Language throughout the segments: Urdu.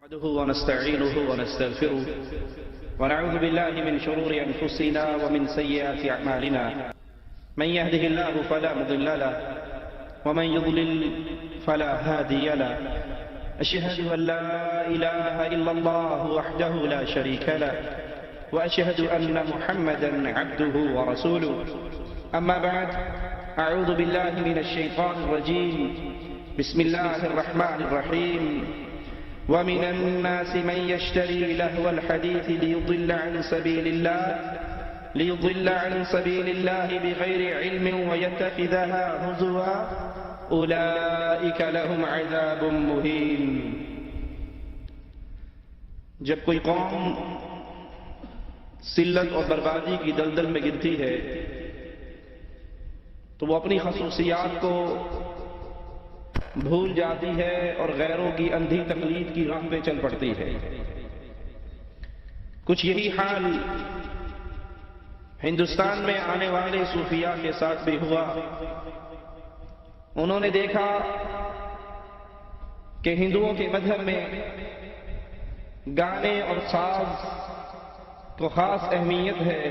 نحمده ونستعينه ونستغفره ونعوذ بالله من شرور أنفسنا ومن سيئات أعمالنا من يهده الله فلا مضل له ومن يضلل فلا هادي له أشهد أن لا إله إلا الله وحده لا شريك له وأشهد أن محمدا عبده ورسوله أما بعد أعوذ بالله من الشيطان الرجيم بسم الله الرحمن الرحيم ومن الناس من يشتري لهو الحديث ليضل عن سبيل الله بغير علم ويتخذها هزوا أولئك لهم عذاب مهين. جب کوئی قوم ذلت اور بربادی کی دلدل میں گرتی ہے تو وہ اپنی خصوصیات کو بھول جاتی ہے اور غیروں کی اندھی تقلید کی راہ پہ چل پڑتی ہے. کچھ یہی حال ہندوستان میں آنے والے صوفیاء کے ساتھ بھی ہوا. انہوں نے دیکھا کہ ہندوؤں کے مذہب میں گانے اور ساز کو خاص اہمیت ہے.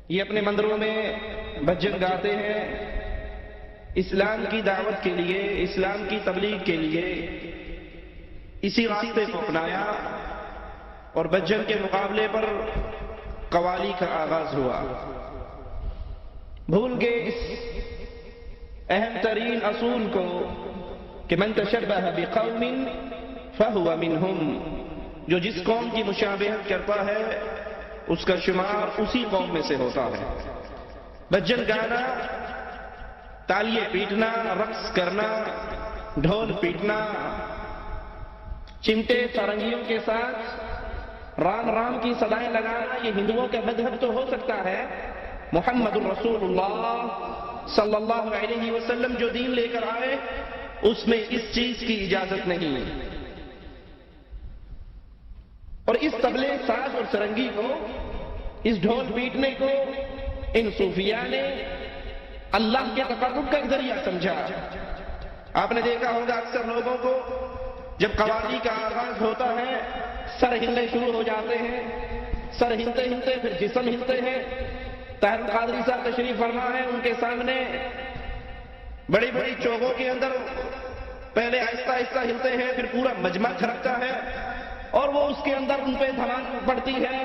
یہ اپنے مندروں میں بھجن گاتے ہیں اسلام کی دعوت کے لیے, اسلام کی تبلیغ کے لیے. اسی راستے کو اپنایا اور بھجن کے مقابلے پر قوالی کا آغاز ہوا. بھول گئے اس اہم ترین اصول کو کہ من تشبہ بقوم فہو منہم, جو جس قوم کی مشابہت کرتا ہے اس کا شمار اسی قوم میں سے ہوتا ہے. بھجن گانا, تالیے پیٹنا, رقص کرنا, ڈھول پیٹنا, چمٹے سارنگیوں کے ساتھ رام رام کی صدائیں لگانا, یہ ہندوؤں کا مذہب تو ہو سکتا ہے. محمد الرسول اللہ صلی اللہ علیہ وسلم جو دین لے کر آئے اس میں اس چیز کی اجازت نہیں. اور اس طبلے, ساز اور سرنگی کو, اس ڈھول پیٹنے کو ان صوفیاء نے اللہ کے تقرب کا ذریعہ سمجھا. آپ نے دیکھا ہوگا اکثر لوگوں کو جب قوالی کا آغاز ہوتا ہے سر ہلنے شروع ہو جاتے ہیں. سر ہلتے ہلتے پھر جسم ہلتے ہیں. طاہر القادری صاحب تشریف فرما ہے, ان کے سامنے بڑی بڑی چوکوں کے اندر پہلے آہستہ آہستہ ہلتے ہیں, پھر پورا مجمع کھڑکتا ہے اور وہ اس کے اندر ان پہ دھماک پڑتی ہے.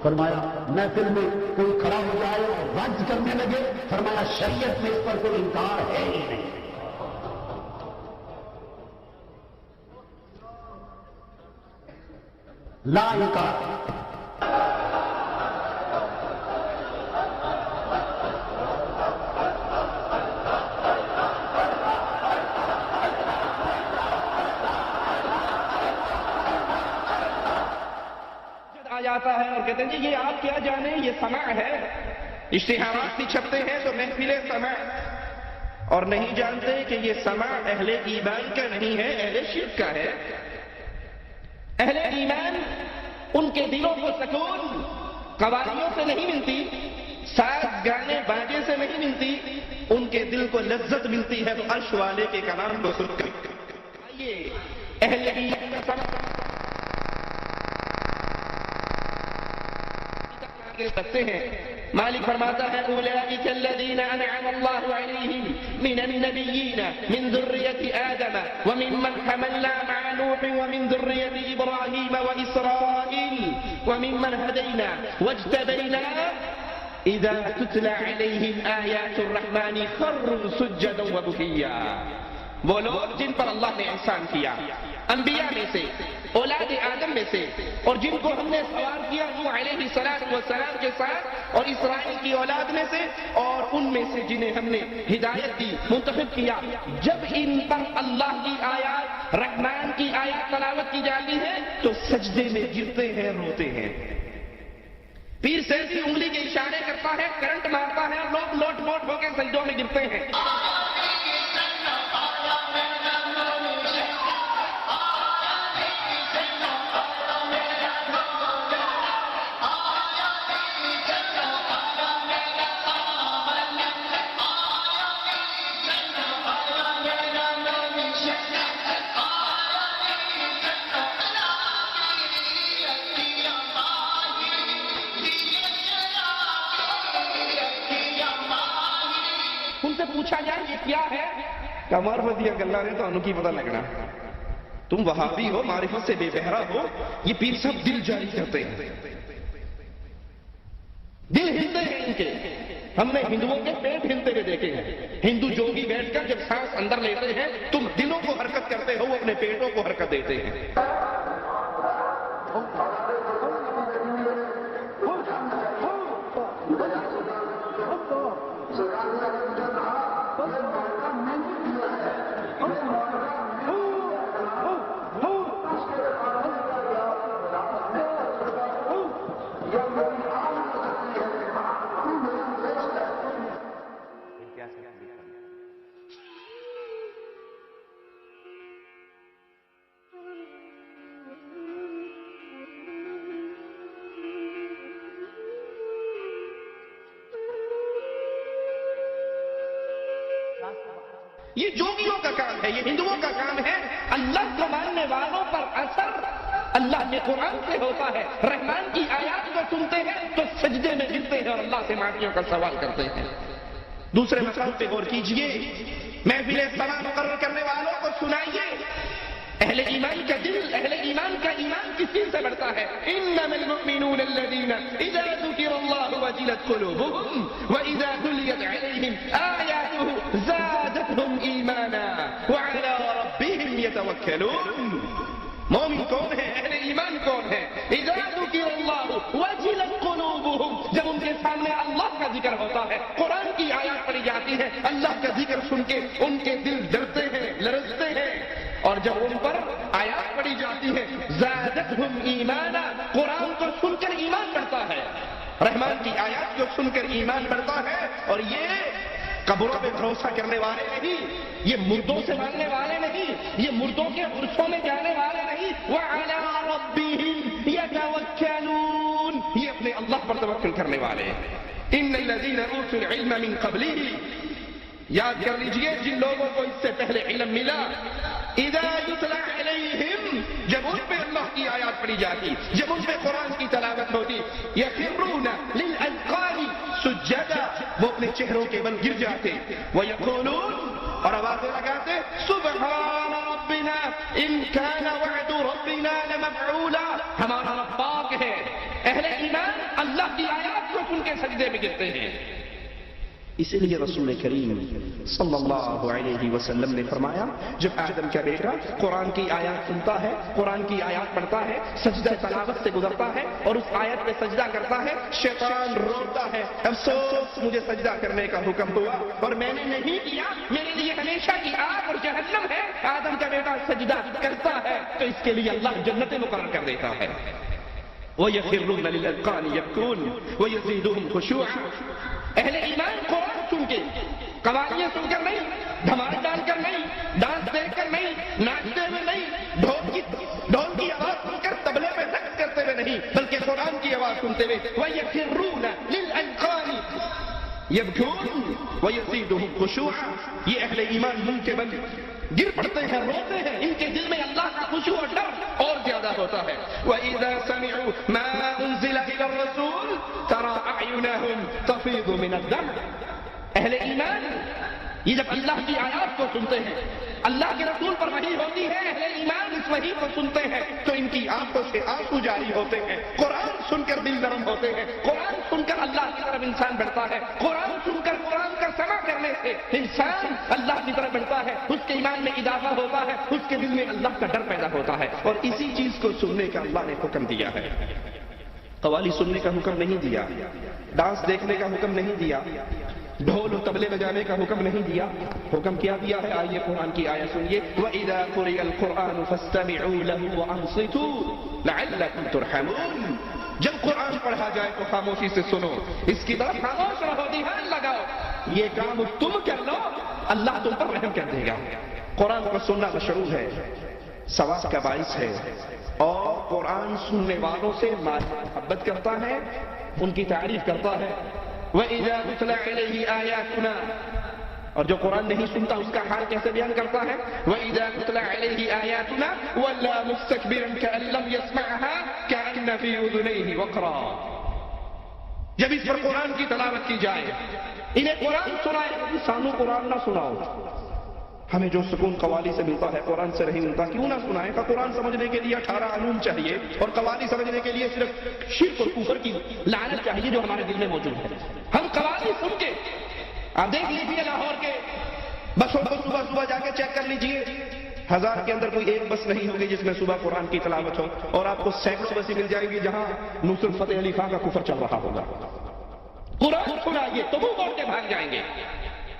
فرمایا محفل میں کوئی کھڑا ہو جائے اور رج کرنے لگے, فرمایا شریعت میں اس پر کوئی انکار ہے ہی نہیں. لا انکار. جاتا ہے اور کہتے ہیں جی یہ آپ کیا جانے, یہ سماع ہے. اشتہارات بھی چھپتے ہیں تو محفل سماع, اور نہیں جانتے کہ یہ سماع اہل ایمان کا نہیں ہے, اہل شرک کا ہے. اہل ایمان ان کے دلوں کو سکون قوالیوں سے نہیں ملتی, ساز گانے باجے سے نہیں ملتی, ان کے دل کو لذت ملتی ہے تو عرش والے کے کلام کو سن کر. آئیے اہل ایمان کا سماع سکتے ہیں. مالک فرماتا ہے اولئک الذین انعم اللہ علیہم من النبیین من ذریۃ آدم وممن حملنا مع نوح ومن ذریۃ ابراہیم واسرائیل وممن ہدینا واجتبینا اذا تتلى علیہم آیات الرحمن خروا سجدا وبکیا. وہ لوگ جن پر اللہ نے احسان کیا, انبیاء میں سے, اولاد آدم میں سے, اور جن کو ہم نے سوار کیا نوح علیہ السلام کے ساتھ اور اسرائیل کی اولاد میں سے, اور ان میں سے جنہیں ہم نے ہدایت دی, منتخب کیا, جب ان پر اللہ کی آیات, رحمان کی آیات تلاوت کی جاتی ہے تو سجدے میں گرتے ہیں, روتے ہیں. پیر سیدھی انگلی کے اشارے کرتا ہے, کرنٹ مارتا ہے, اور لوگ لوٹ موٹ ہو کے سجدوں میں گرتے ہیں. کیا ہے؟ کہ معرفت دیا کہ اللہ نے تو انہوں کی پتہ لگنا، تم وہابی ہو، معرفت سے بے بہرا ہو، یہ پیر سب دل جاری کرتے ہیں، دل ہلتے ہیں ان کے. ہم نے ہندوؤں کے پیٹ ہلتے ہوئے دیکھے ہیں. ہندو جوگی بیٹھ کر جب سانس اندر لیتے ہیں تم دلوں کو حرکت کرتے ہو، وہ اپنے پیٹوں کو حرکت دیتے ہیں. یہ جوگیوں کا کام ہے، یہ ہندوؤں کا کام ہے. اللہ کو ماننے والوں پر اثر اللہ کے قرآن سے ہوتا ہے. رحمان کی آیات کو سنتے ہیں تو سجدے میں گرتے ہیں اور اللہ سے معافیوں کا سوال کرتے ہیں. دوسرے مقام پہ غور کیجئے، محفل سما مقرر کرنے والوں کو سنائیے، اہل ایمان کا دل، اہل ایمان کا ایمان کس چیز سے بڑھتا ہے؟ انما المؤمنون الذين اذا ذكر الله وجلت قلوبهم واذا تليت عليهم آياته زادتهم ایمانا وعلى ربهم يتوکلون. مومن کون ہے؟ اہل ایمان کون ہے؟ اذا ذکر اللہ وجلت قلوبهم، جب ان کے سامنے اللہ کا ذکر ہوتا ہے، قرآن کی آیات پڑھی جاتی ہے، اللہ کا ذکر سن کے ان کے دل ڈرتے ہیں، لرزتے ہیں. اور جب ان پر آیات پڑھی جاتی ہے زادتهم ایمانا، قرآن کو سن کر ایمان بڑھتا ہے، رحمان کی آیات کو سن کر ایمان بڑھتا ہے. اور یہ قبروں پہ بھروسہ کرنے والے نہیں، یہ مردوں سے ماننے والے نہیں، یہ مردوں کے عرصوں میں جانے والے نہیں. وعلی ربهم یتوکلون، یہ اپنے اللہ پر توکل کرنے والے. ان الذین اوتوا العلم من قبلہ، یاد کر لیجئے جن لوگوں کو اس سے پہلے علم ملا، اذا یتلی علیہم، جب ان پہ اللہ کی آیات پڑھی جاتی، جب ان پہ قرآن کی تلاوت ہوتی، یخرون للاذقان سجدا، وہ اپنے چہروں کے بل گر جاتے، ویقولون، اور آوازیں لگاتے، سبحان ربنا ان کان وعد ربنا لمفعولا، ہمارا رب پاک ہے. اہل ایمان اللہ کی آیات کو سن کے سجدے میں گرتے ہیں. اسی لیے رسول کریم صلی اللہ علیہ وسلم نے فرمایا، جب آدم کا بیٹا قرآن کی آیات سنتا ہے، قرآن کی آیات پڑھتا ہے، سجدہ تلاوت سے گزرتا ہے اور اس آیت پہ سجدہ کرتا ہے، شیطان روتا ہے، افسوس مجھے سجدہ کرنے کا حکم ہوا اور میں نے نہیں کیا، میرے لیے ہمیشہ کی آگ اور جہنم ہے. آدم کا بیٹا سجدہ کرتا ہے تو اس کے لیے اللہ جنت مقرر کر دیتا ہے. وَيَخِرُّونَ لِلْأَذْقَانِ يَبْكُونَ وَيَزِيدُهُمْ خُشُوعًا. اہل ایمان قرآن سن کے، قوالیاں سن کر نہیں، دھمال ڈال کر نہیں، ڈانس دیکھ کر نہیں، ناچتے ہوئے نہیں، ڈھول کی آواز سن کر تبلے میں رقص کرتے ہوئے نہیں، بلکہ قرآن کی آواز سنتے ہوئے وَيَخِرُّونَ لِلْأَذْقَانِ يَبْكُونَ وَيَزِيدُهُمْ خُشُوعًا. یہ اہل ایمان منہ کے بل گر پڑتے ہیں، روتے ہیں، ان کے دل میں اللہ کا خشوع اور ڈر اور زیادہ ہوتا ہے. وَإِذَا سَمِعُوا مَا أُنزِلَ إِلَى الرَّسُولِ تَرَىٰ أَعْيُنَهُمْ تَفِيضُ مِنَ الدَّمْعِ. اہل ایمان یہ جب اللہ کی آیات کو سنتے ہیں، اللہ کے رسول پر وحی ہوتی ہے، اہل ایمان اس وحی کو سنتے ہیں تو ان کی آنکھوں سے آنسو جاری ہوتے ہیں. قرآن سن کر دل نرم ہوتے ہیں، قرآن سن کر اللہ کی طرف انسان بڑھتا ہے، قرآن سن کر قرآن کا سماع کرنے سے انسان اللہ کی طرف بڑھتا ہے، اس کے ایمان میں اضافہ ہوتا ہے، اس کے دل میں اللہ کا ڈر پیدا ہوتا ہے. اور اسی چیز کو سننے کا اللہ نے حکم دیا ہے. قوالی سننے کا حکم نہیں دیا، ڈانس دیکھنے کا حکم نہیں دیا، ڈھول و طبلے بجانے کا حکم نہیں دیا. حکم کیا دیا ہے؟ آئیے قرآن کی آیت سنیے. وَإِذَا قُرِئَ الْقُرْآنُ فَاسْتَمِعُوا لَهُ وَأَنصِتُوا لَعَلَّكُمْ تُرْحَمُونَ. جب قرآن پڑھا جائے تو خاموشی سے سنو، اس کی طرف خاموش رہو، دھیان لگاؤ. یہ کام تم کر لو، اللہ تم پر رحم کر دے گا. قرآن کو سننا مشروع ہے، ثواب کا باعث ہے، اور قرآن سننے والوں سے محبت کرتا ہے، ان کی تعریف کرتا ہے. وَإِذَا تُتْلَىٰ عَلَيْهِ آيَاتُنَا، اور جو قرآن نہیں سنتا اس کا حال کیسے بیان کرتا ہے؟ وَإِذَا تُتْلَىٰ عَلَيْهِ آيَاتُنَا وَلَّىٰ مُسْتَكْبِرًا كَأَن لَّمْ يَسْمَعْهَا كَأَنَّ فِي أُذُنَيْهِ وَقْرًا. جب اس پر قرآن کی تلاوت کی جائے، انہیں قرآن سنائے، سانو قرآن نہ سناؤ، ہمیں جو سکون قوالی سے ملتا ہے قرآن سے نہیں ملتا، کیوں نہ سنائیں؟ کہ قرآن سمجھنے کے لیے 18 علوم چاہیے اور قوالی سمجھنے کے لیے صرف شرک اور کفر کی لعنت چاہیے جو ہمارے دل میں موجود ہے۔ ہم قوالی سن کے، آپ دیکھ لیجیے لاہور کے بسوں کو صبح صبح جا کے چیک کر لیجیے، 1000 کے اندر کوئی ایک بس نہیں ہوگی جس میں صبح قرآن کی تلاوت ہو، اور آپ کو سینکڑوں بسیں مل جائیں گی جہاں نصرت فتح علی خان کا کفر چل رہا ہوگا۔ قرآن سنائیے تو وہ موڑ کے بھاگ جائیں گے،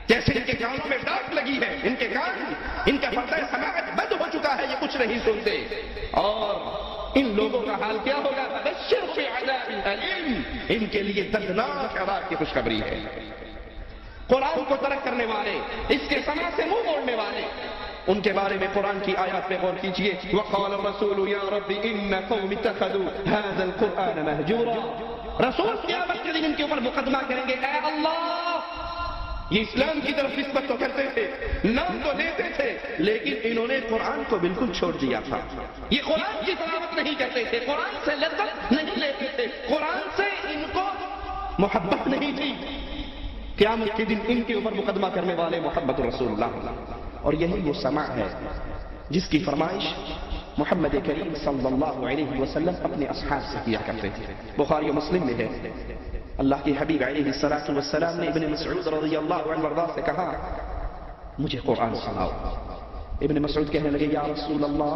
جیسے ان کے کانوں میں ڈاک لگی ہے، ان کے کان، ان کا پردہ سماعت بند ہو چکا ہے، یہ کچھ نہیں سنتے۔ اور ان لوگوں کا حال کیا ہوگا؟ بشر بعذاب الیم، ان کے لیے دردناک عذاب کی خوشخبری ہے۔ قرآن کو ترک کرنے والے، اس کے سماع سے منہ موڑنے والے، ان کے بارے میں قرآن کی آیات پہ غور کیجیے۔ وقال الرسول یا رب ان قوم اتخذوا هذا القرآن مهجورا، رسول قیامت کے دن ان کے اوپر مقدمہ کریں گے، اے اللہ یہ اسلام کی طرف نسبت تو کرتے تھے، نام تو لیتے تھے، لیکن انہوں نے قرآن کو بالکل چھوڑ دیا تھا، یہ قرآن کی تلاوت نہیں کرتے تھے، قرآن سے لذت نہیں لیتے تھے، قرآن سے ان کو محبت نہیں تھی۔ قیامت کے دن ان کے اوپر مقدمہ کرنے والے محمد رسول اللہ، اور یہی وہ سماع ہے جس کی فرمائش محمد کریم صلی اللہ علیہ وسلم اپنے اصحاب سے کیا کرتے تھے۔ بخاری و مسلم میں ہے، اللہ کے حبیب علیہ الصلوۃ والسلام نے ابن مسعود رضی اللہ عنہ وارضاہ سے کہا مجھے قرآن سناؤ۔ ابن مسعود کہنے لگے یا رسول اللہ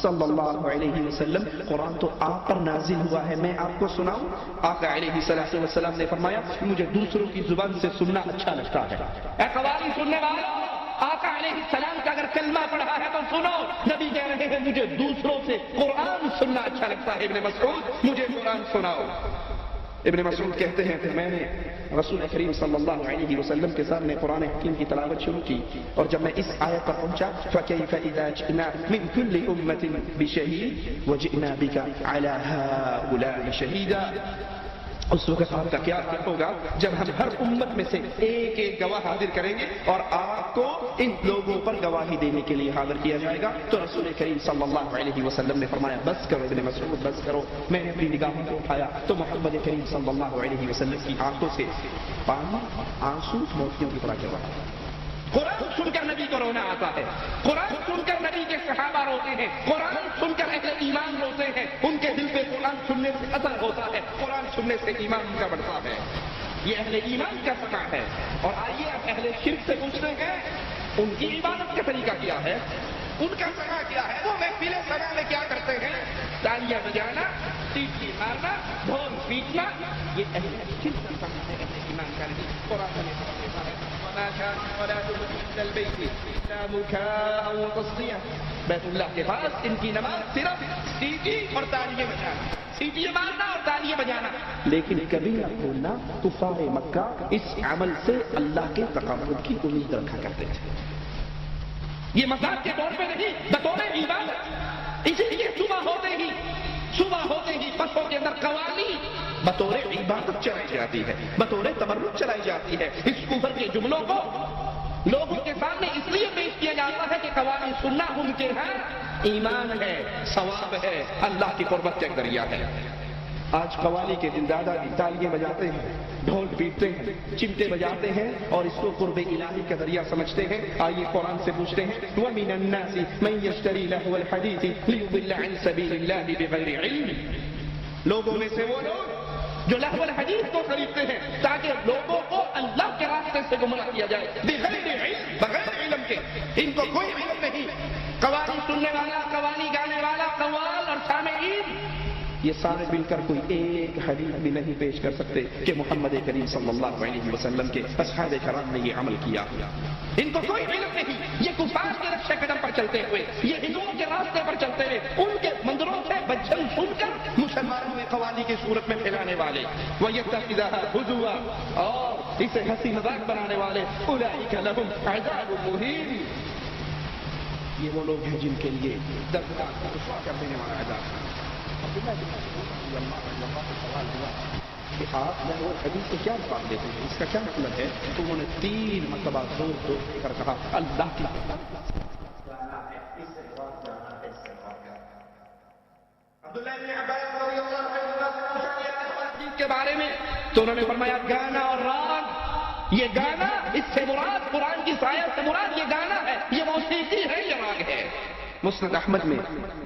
صلی اللہ علیہ وسلم قرآن تو آپ پر نازل ہوا ہے، میں آپ کو سناؤں؟ آقا علیہ الصلوۃ والسلام نے فرمایا مجھے دوسروں کی زبان سے سننا اچھا لگتا ہے۔ اے قوالی سننے والوں، آقا علیہ السلام کا اگر کلمہ پڑھا ہے تو سنو، نبی کہہ رہے ہیں مجھے دوسروں سے قرآن سننا اچھا لگتا ہے، ابن مسعود مجھے قرآن سناؤ۔ ابن مسعود کہتے ہیں کہ میں نے رسول کریم صلی اللہ علیہ وسلم کے سامنے قرآن حکیم کی تلاوت شروع کی، اور جب میں اس آیت پر پہنچا فَكَيْفَ إِذَا جِئْنَا مِنْ كُلِّ أُمَّةٍ بِشَهِيدٍ وَجِئْنَا بِكَ عَلَى هَؤُلَاءِ شَهِيدًا، اس وقت آپ کا کیا ہوگا جب ہم ہر امت میں سے ایک ایک گواہ حاضر کریں گے اور آپ کو ان لوگوں پر گواہی دینے کے لیے حاضر کیا جائے گا۔ تو رسول کریم صلی اللہ علیہ وسلم نے فرمایا بس کرو ابن مسعود بس کرو۔ میں نے اپنی نگاہوں کو اٹھایا تو محمد کریم صلی اللہ علیہ وسلم کی آنکھوں سے پانی، آنسو موتیوں کی طرح گر رہا ہے۔ قرآن سن کر نبی کو رونا آتا ہے، قرآن سن کر نبی کے صحابہ روتے ہیں، قرآن سن کر اہل ایمان روتے ہیں، ان کے دل پہ قرآن سننے سے اثر ہوتا ہے، قرآن سننے سے ایمان ان کا بڑھتا ہے۔ یہ اہل ایمان کا سماع ہے۔ اور آئیے آپ اہل شرک سے پوچھتے ہیں ان کی عبادت کا طریقہ کیا ہے، ان کا سماع کیا ہے، وہ محفل سماع میں کیا کرتے ہیں؟ تالیاں بجانا، سیٹی مارنا، ڈھول پیٹنا، یہ اہل شرک کا سماع ہے، اہل ایمان کا نہیں۔ قرآن میں کہتا ہے بیت اللہ کے پاس ان کی نماز صرف سیٹی اور تالیاں بجانا، سیٹی مارنا اور تالیاں بجانا، لیکن کبھی نہ بھولنا کفار مکہ اس عمل سے اللہ کے تقرب کی امید رکھا کرتے تھے۔ یہ مذاق کے طور پہ نہیں، بطور عبادت۔ اسی لیے صبح ہوتے ہی بسوں کے اندر قوالی بطور عبادت چلائی جاتی ہے، بطور تبرک چلائی جاتی ہے۔ اس کفر کے جملوں کو لوگوں کے سامنے اس لیے پیش کیا جاتا ہے کہ قوالی سننا ان کے ہیں ایمان ہے، ثواب ہے، اللہ کی قربت کا ایک ذریعہ ہے۔ آج قوالی کے دن دادا کی تالیاں بجاتے ہیں، ڈھول پیٹتے ہیں، چمٹے بجاتے ہیں اور اس کو قرب الہی کا ذریعہ سمجھتے ہیں۔ آئیے قرآن سے پوچھتے ہیں وَمِنَ النَّاسِ مَن يَشْتَرِي لَهْوَ الْحَدِيثِ لِيُضِلَّ عَن سَبِيلِ اللَّهِ بِغَيْرِ عِلْمٍ، لوگوں میں سے وہ لوگ جو لہو الحدیث کو خریدتے ہیں تاکہ لوگوں کو اللہ کے راستے سے گمراہ کیا جائے، بغیر علم، بغیر علم کے، ان کو کوئی علم نہیں۔ قوالی سننے والا، قوالی گانے والا، قوال اور سامعین، یہ سارے مل کر کوئی ایک حدیث بھی نہیں پیش کر سکتے کہ محمد کریم صلی اللہ علیہ وسلم کے اصحاب کرام نے یہ عمل کیا۔ ان کو کوئی علم نہیں، یہ کفار کے نقش قدم پر چلتے ہوئے، یہ ہندوؤں کے راستے پر چلتے ہوئے، ان کے مندروں سے بجن سن کر مسلمانوں میں قوالی کی صورت میں پھیلانے والے، وَيَتَّخِذَهَا هُزُوًا، اور اسے ہنسی مذاق بنانے والے، أُولَئِكَ لَهُمْ عَذَابٌ مُهِينٌ، یہ وہ لوگ ہیں جن کے لیے دردناک رسوا کر دینے والا عذاب ہے۔ عبداللہ بن مسعود رضی اللہ عنہ سوال ہوا کہ آپ لہو الحدیث سے کیا الفاظ دیتے ہیں، اس کا کیا مطلب ہے؟ تو انہوں نے 3 مرتبہ زور کر کہا اللہ کی عبداللہ بن عباس رضی اللہ عنہ کے بارے میں تو انہوں نے فرمایا گانا اور راگ، یہ گانا اس سے مراد قرآن کی آیت سے مراد یہ گانا ہے، یہ موسیقی ہے، یہ راگ ہے۔ مسند احمد میں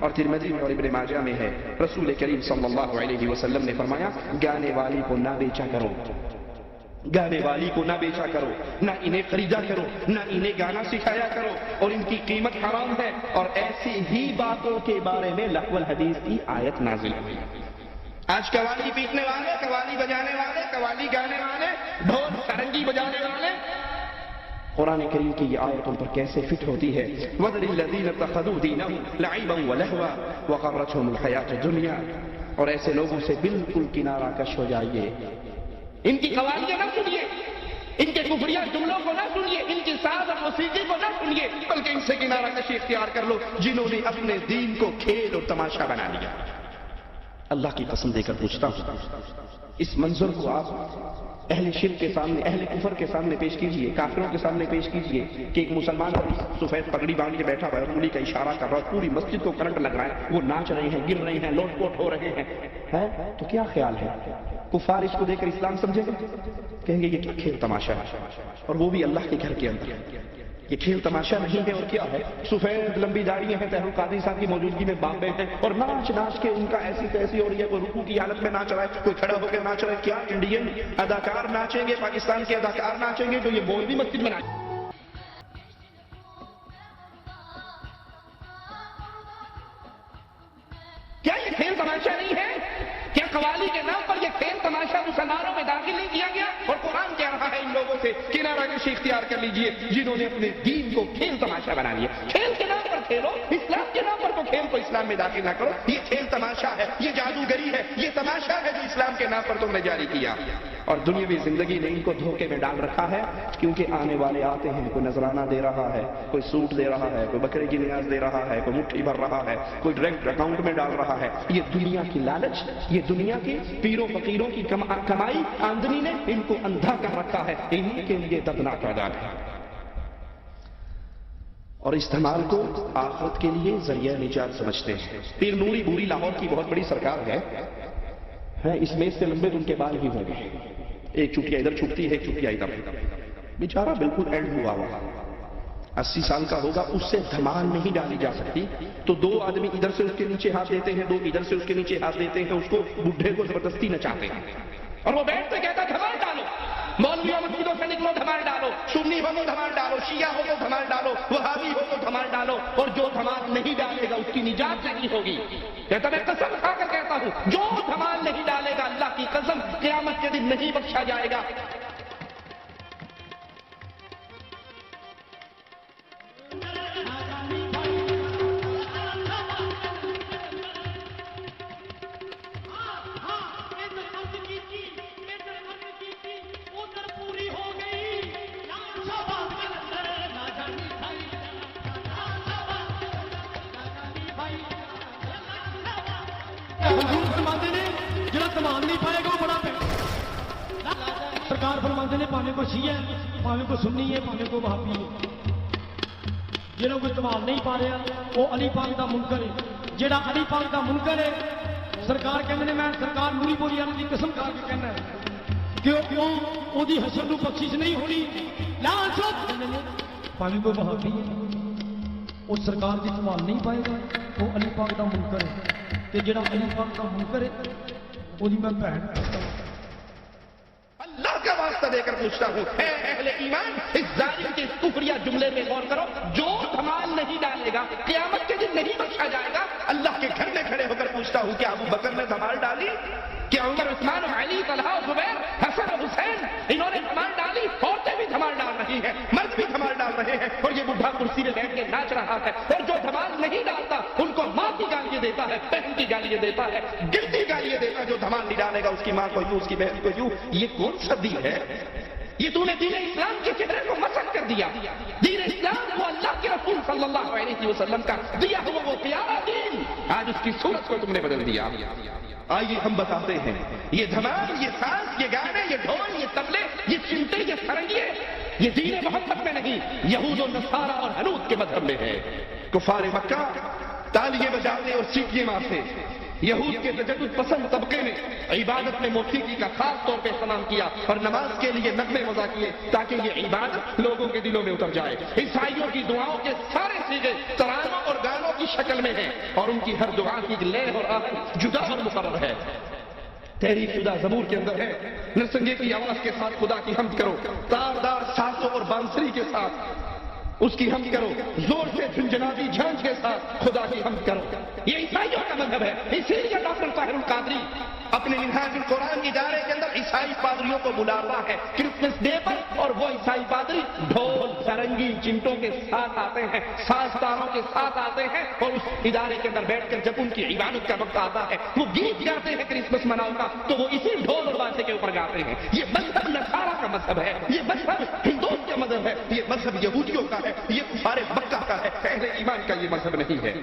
اور ترمذی میں اور ابن ماجہ میں ہے، رسول کریم صلی اللہ علیہ وسلم نے فرمایا گانے والی کو نہ بیچا کرو، گانے والی کو نہ بیچا کرو، نہ انہیں خریدا کرو، نہ انہیں گانا سکھایا کرو، اور ان کی قیمت حرام ہے۔ اور ایسی ہی باتوں کے بارے میں لغو الحدیث کی آیت نازل ہوئی۔ آج قوالی پیٹنے والے، قوالی بجانے والے، قوالی گانے والے، ڈھول سرنگی بجانے والے، قرآن کریم کی یہ آیت ان پر کیسے فٹ ہوتی ہے۔ وَذَرِ الَّذِينَ اتَّخَذُوا دِينَهُمْ لَعِبًا وَلَهْوًا وَغَرَّتْهُمُ الْحَيَاةُ الدُّنْيَا، اور ایسے لوگوں سے بالکل کنارہ کش ہو جائیے، ان کی قوالیاں نہ سنیے، ان کے کفریہ جملوں کو نہ سنیے، ان کی ساز اور موسیقی کو نہ سنیے، بلکہ ان سے کنارہ کشی اختیار کر لو جنہوں نے اپنے دین کو کھیل اور تماشا بنا لیا۔ اللہ کی قسم دے کر پوچھتا ہوں، اس منظر کو آپ اہل شرک کے سامنے، اہل کفر کے سامنے پیش کیجئے، کافروں کے سامنے پیش کیجئے کہ ایک مسلمان سفید پگڑی باندھ کے بیٹھا ہوا ہے، انگلی کا اشارہ کر رہا ہے، پوری مسجد کو کرنٹ لگ رہا ہے، وہ ناچ رہے ہیں، گر رہے ہیں، لوٹ پوٹ ہو رہے ہیں، تو کیا خیال ہے؟ کفار اس کو دیکھ کر اسلام سمجھے گا؟ کہیں گے یہ کیا کھیل تماشا ہے، اور وہ بھی اللہ کے گھر کے اندر۔ یہ کھیل تماشا نہیں ہے اور کیا ہے؟ سفید لمبی داڑھی ہیں، طاہر القادری صاحب کی موجودگی میں بامبے ہیں، اور ناچ ناچ کے ان کا ایسی تیسی ہو رہی ہے، کوئی رکوع کی حالت میں ناچ رہا ہے، کوئی کھڑا ہو کے ناچ رہا ہے۔ کیا انڈین اداکار ناچیں گے، پاکستان کے اداکار ناچیں گے، جو یہ مولوی مسجد میں ناچیں؟ کیا یہ کھیل تماشا نہیں ہے؟ کیا قوالی کے نام پر یہ کھیل تماشا مسلمانوں میں داخل نہیں کیا گیا؟ اور قرآن کہہ رہا ہے ان لوگوں سے کنارہ کشی اختیار کر لیجئے جنہوں نے اپنے دین کو کھیل تماشا بنا لیا۔ کھیل کے نام پر کھیلو، اسلام کے نام پر تو کھیل کو اسلام میں داخل نہ کرو۔ یہ کھیل تماشا ہے، یہ جادوگری ہے، یہ تماشا ہے جو اسلام کے نام پر تم نے جاری کیا۔ اور دنیاوی زندگی نے ان کو دھوکے میں ڈال رکھا ہے، کیونکہ آنے والے آتے ہیں، کوئی نذرانہ دے رہا ہے، کوئی سوٹ دے رہا ہے، کوئی بکرے کی نیاز دے رہا ہے، کوئی مٹھی بھر رہا ہے، کوئی ڈائریکٹ اکاؤنٹ میں ڈال رہا ہے۔ یہ دنیا کی لالچ، یہ دنیا کی پیروں فقیروں کی کمائی آمدنی نے ان کو اندھا کر رکھا ہے، ان کے لیے دردناک عذاب ہے۔ اور اس دھمال کو آخرت کے لیے ذریعہ نجات سمجھتے ہیں۔ پیر نوری بوری لاہور کی بہت بڑی سرکار ہے، اس میں سے لمبے ان کے بال ہی ہوں گے، ایک چٹیا ادھر چھپتی ہے، ایک چٹیا ادھر، بیچارہ بالکل اینڈ ہوا ہوا 80 سال کا ہوگا، اس سے دھمال نہیں ڈالی جا سکتی، تو دو آدمی ادھر سے اس کے نیچے ہاتھ دیتے ہیں، دو ادھر سے اس کے نیچے ہاتھ دیتے ہیں، اس کو بڈھے کو زبردستی نچاتے ہیں، اور وہ بیٹھ سے کہتا دھمال ڈالو، مولویوں مسجدوں سے نکلو دھمال ڈالو، سنی ہو تو دھمال ڈالو، شیعہ ہو تو دھمال ڈالو، وہابی ہو تو دھمال ڈالو، اور جو دھمال نہیں ڈالے گا اس کی نجات نہیں ہوگی۔ کہتا میں قسم کھا کر کہتا ہوں، جو دھمال نہیں ڈالے گا اللہ کی قسم قیامت کے دن نہیں بخشا جائے گا۔ سرکار فرماتے نے پاویں کو شیعہ ہے، پاویں کو سنی ہے، پاویں کو وہابی ہے، جنہوں کو استعمال نہیں پا رہا وہ علی پاک دا منکر ہے۔ جہاں علی پاک دا منکر ہے، سرکار کہتے ہیں، میں سرکار نوری بولی والے کی قسم کھا کے کہنا ہے کہ وہ دی حشر نو بخشش نہیں ہونی، لا شک پاویں کو وہابی ہے، وہ سرکار دی استعمال نہیں پائے گا، وہ علی پاک دا منکر ہے، تے جہاں علی پاک دا منکر ہے وہ میں بہن کرتا ہوں۔ اللہ کا واسطہ دے کر پوچھتا ہوں، اے اہل ایمان، اس ظالم کے کفریہ جملے میں غور کرو، جو دھمال نہیں ڈالے گا قیامت کے دن نہیں بخشا جائے گا۔ اللہ کے گھر میں کھڑے ہو کر پوچھتا ہوں، کیا ابو بکر نے دھمال ڈالی؟ کیا عمر، عثمان، علی، طلحہ، زبیر، حسن، حسین انہوں نے دھمال ڈالی؟ عورتیں بھی دھمال ڈال رہی ہیں، مرد بھی دھمال ڈال رہے ہیں، اور یہ بڈھا کرسی میں بیٹھ کے ناچ رہا ہے، اور جو دھمال نہیں ڈالتا ان کو ماں کی گالیاں دیتا ہے، بہن کی گالیاں دیتا ہے، گلتی گالیاں دیتا ہے۔ جو دھمال نہیں ڈالے گا اس کی ماں کو یوں، اس کی بہن کو یوں۔ یہ کون سا دین ہے؟ یہ تو نے دین اسلام کے چہرے کو مسخ کر دیا۔ دین اسلام وہ اللہ کے رسول صلی اللہ علیہ وسلم کا دیا ہوا وہ پیارا دین، آج اس کی صورت کو تم نے بدل دیا۔ آئیے ہم بتاتے ہیں، یہ دھمال، یہ ساز، یہ گانے، یہ ڈھول، یہ طبلے، یہ چمٹے، یہ سرنگیے، یہ دین محمد میں نہیں، یہود و نصارہ اور ہنود کے مذہب میں ہے۔ کفار مکہ تالیاں بجاتے اور سیٹیاں مارتے، یہود کے تجدد پسند طبقے نے عبادت میں موسیقی کا خاص طور پہ استعمال کیا اور نماز کے لیے نغمے وضع کیے تاکہ یہ عبادت لوگوں کے دلوں میں اتر جائے. عیسائیوں کی دعاؤں کے سارے صیغے ترانوں اور گانوں کی شکل میں ہیں اور ان کی ہر دعا کی لے اور آہنگ جدا اور مقرر ہے. تحریر شدہ زبور کے اندر ہے نرسنگے کی آواز کے ساتھ خدا کی حمد کرو، تاردار سازوں اور بانسری کے ساتھ اس کی حمد کرو، زور سے جھنجھناتی جھانج کے ساتھ خدا کی حمد کرو. یہ عیسائیوں کا مذہب ہے. اسی لیے ڈاکٹر طاہر القادری اپنے منہاج القرآن ادارے کے اندر عیسائی پادریوں کو بلاتا ہے کرسمس ڈے پر، اور وہ عیسائی پادری ڈھول سرنگی چمٹوں کے ساتھ آتے ہیں، ساز تاروں کے ساتھ آتے ہیں اور اس ادارے کے اندر بیٹھ کر جب ان کی عبادت کا وقت آتا ہے وہ گیت گاتے ہیں کرسمس مناؤ کا، تو وہ اسی ڈھول اور بانسے کے اوپر گاتے ہیں. یہ مذہب نصارہ کا مذہب ہے، یہ مذہب ہندوؤں کا مذہب ہے، یہ مذہب یہودیوں کا ہے، یہ کفار مکہ کا ہے. اہل ایمان کا یہ مذہب نہیں ہے.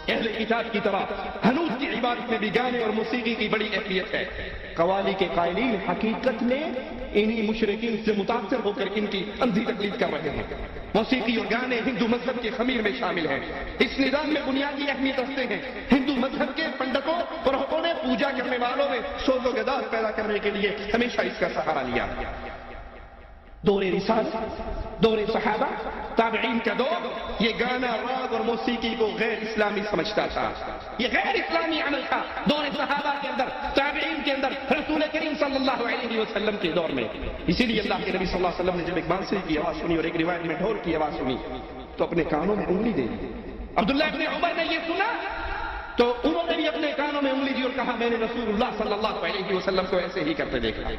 اہل کتاب کی طرح ہنوز کی عبادت میں بھی گانے اور موسیقی کی بڑی اہمیت ہے. قوالی کے قائلین حقیقت میں انہی مشرکین سے متاثر ہو کر ان کی اندھی تقلید کر رہے ہیں. موسیقی اور گانے ہندو مذہب کے خمیر میں شامل ہیں. اس نظام میں بنیادی اہمیت رکھتے ہیں. ہندو مذہب کے پنڈتوں پروہتوں نے پوجا کرنے والوں میں سوز و گداز پیدا کرنے کے لیے ہمیشہ اس کا سہارا لیا. دور رسالت، دور صحابہ، تابعین کا دور، یہ گانا راگ اور موسیقی کو غیر اسلامی سمجھتا تھا. یہ غیر اسلامی عمل تھا دور صحابہ کے اندر، تابعین کے اندر، رسول کریم صلی اللہ علیہ وسلم کے دور میں. اسی لیے اللہ کے نبی صلی اللہ علیہ وسلم نے جب ایک بانسری کی آواز سنی اور ایک روایت میں ڈھول کی آواز سنی تو اپنے کانوں میں انگلی دے دی. عبداللہ ابن عمر نے یہ سنا تو انہوں نے بھی اپنے کانوں میں انگلی دی اور کہا میں نے رسول اللہ صلی اللہ علیہ وسلم کو ایسے ہی کرتے دیکھا.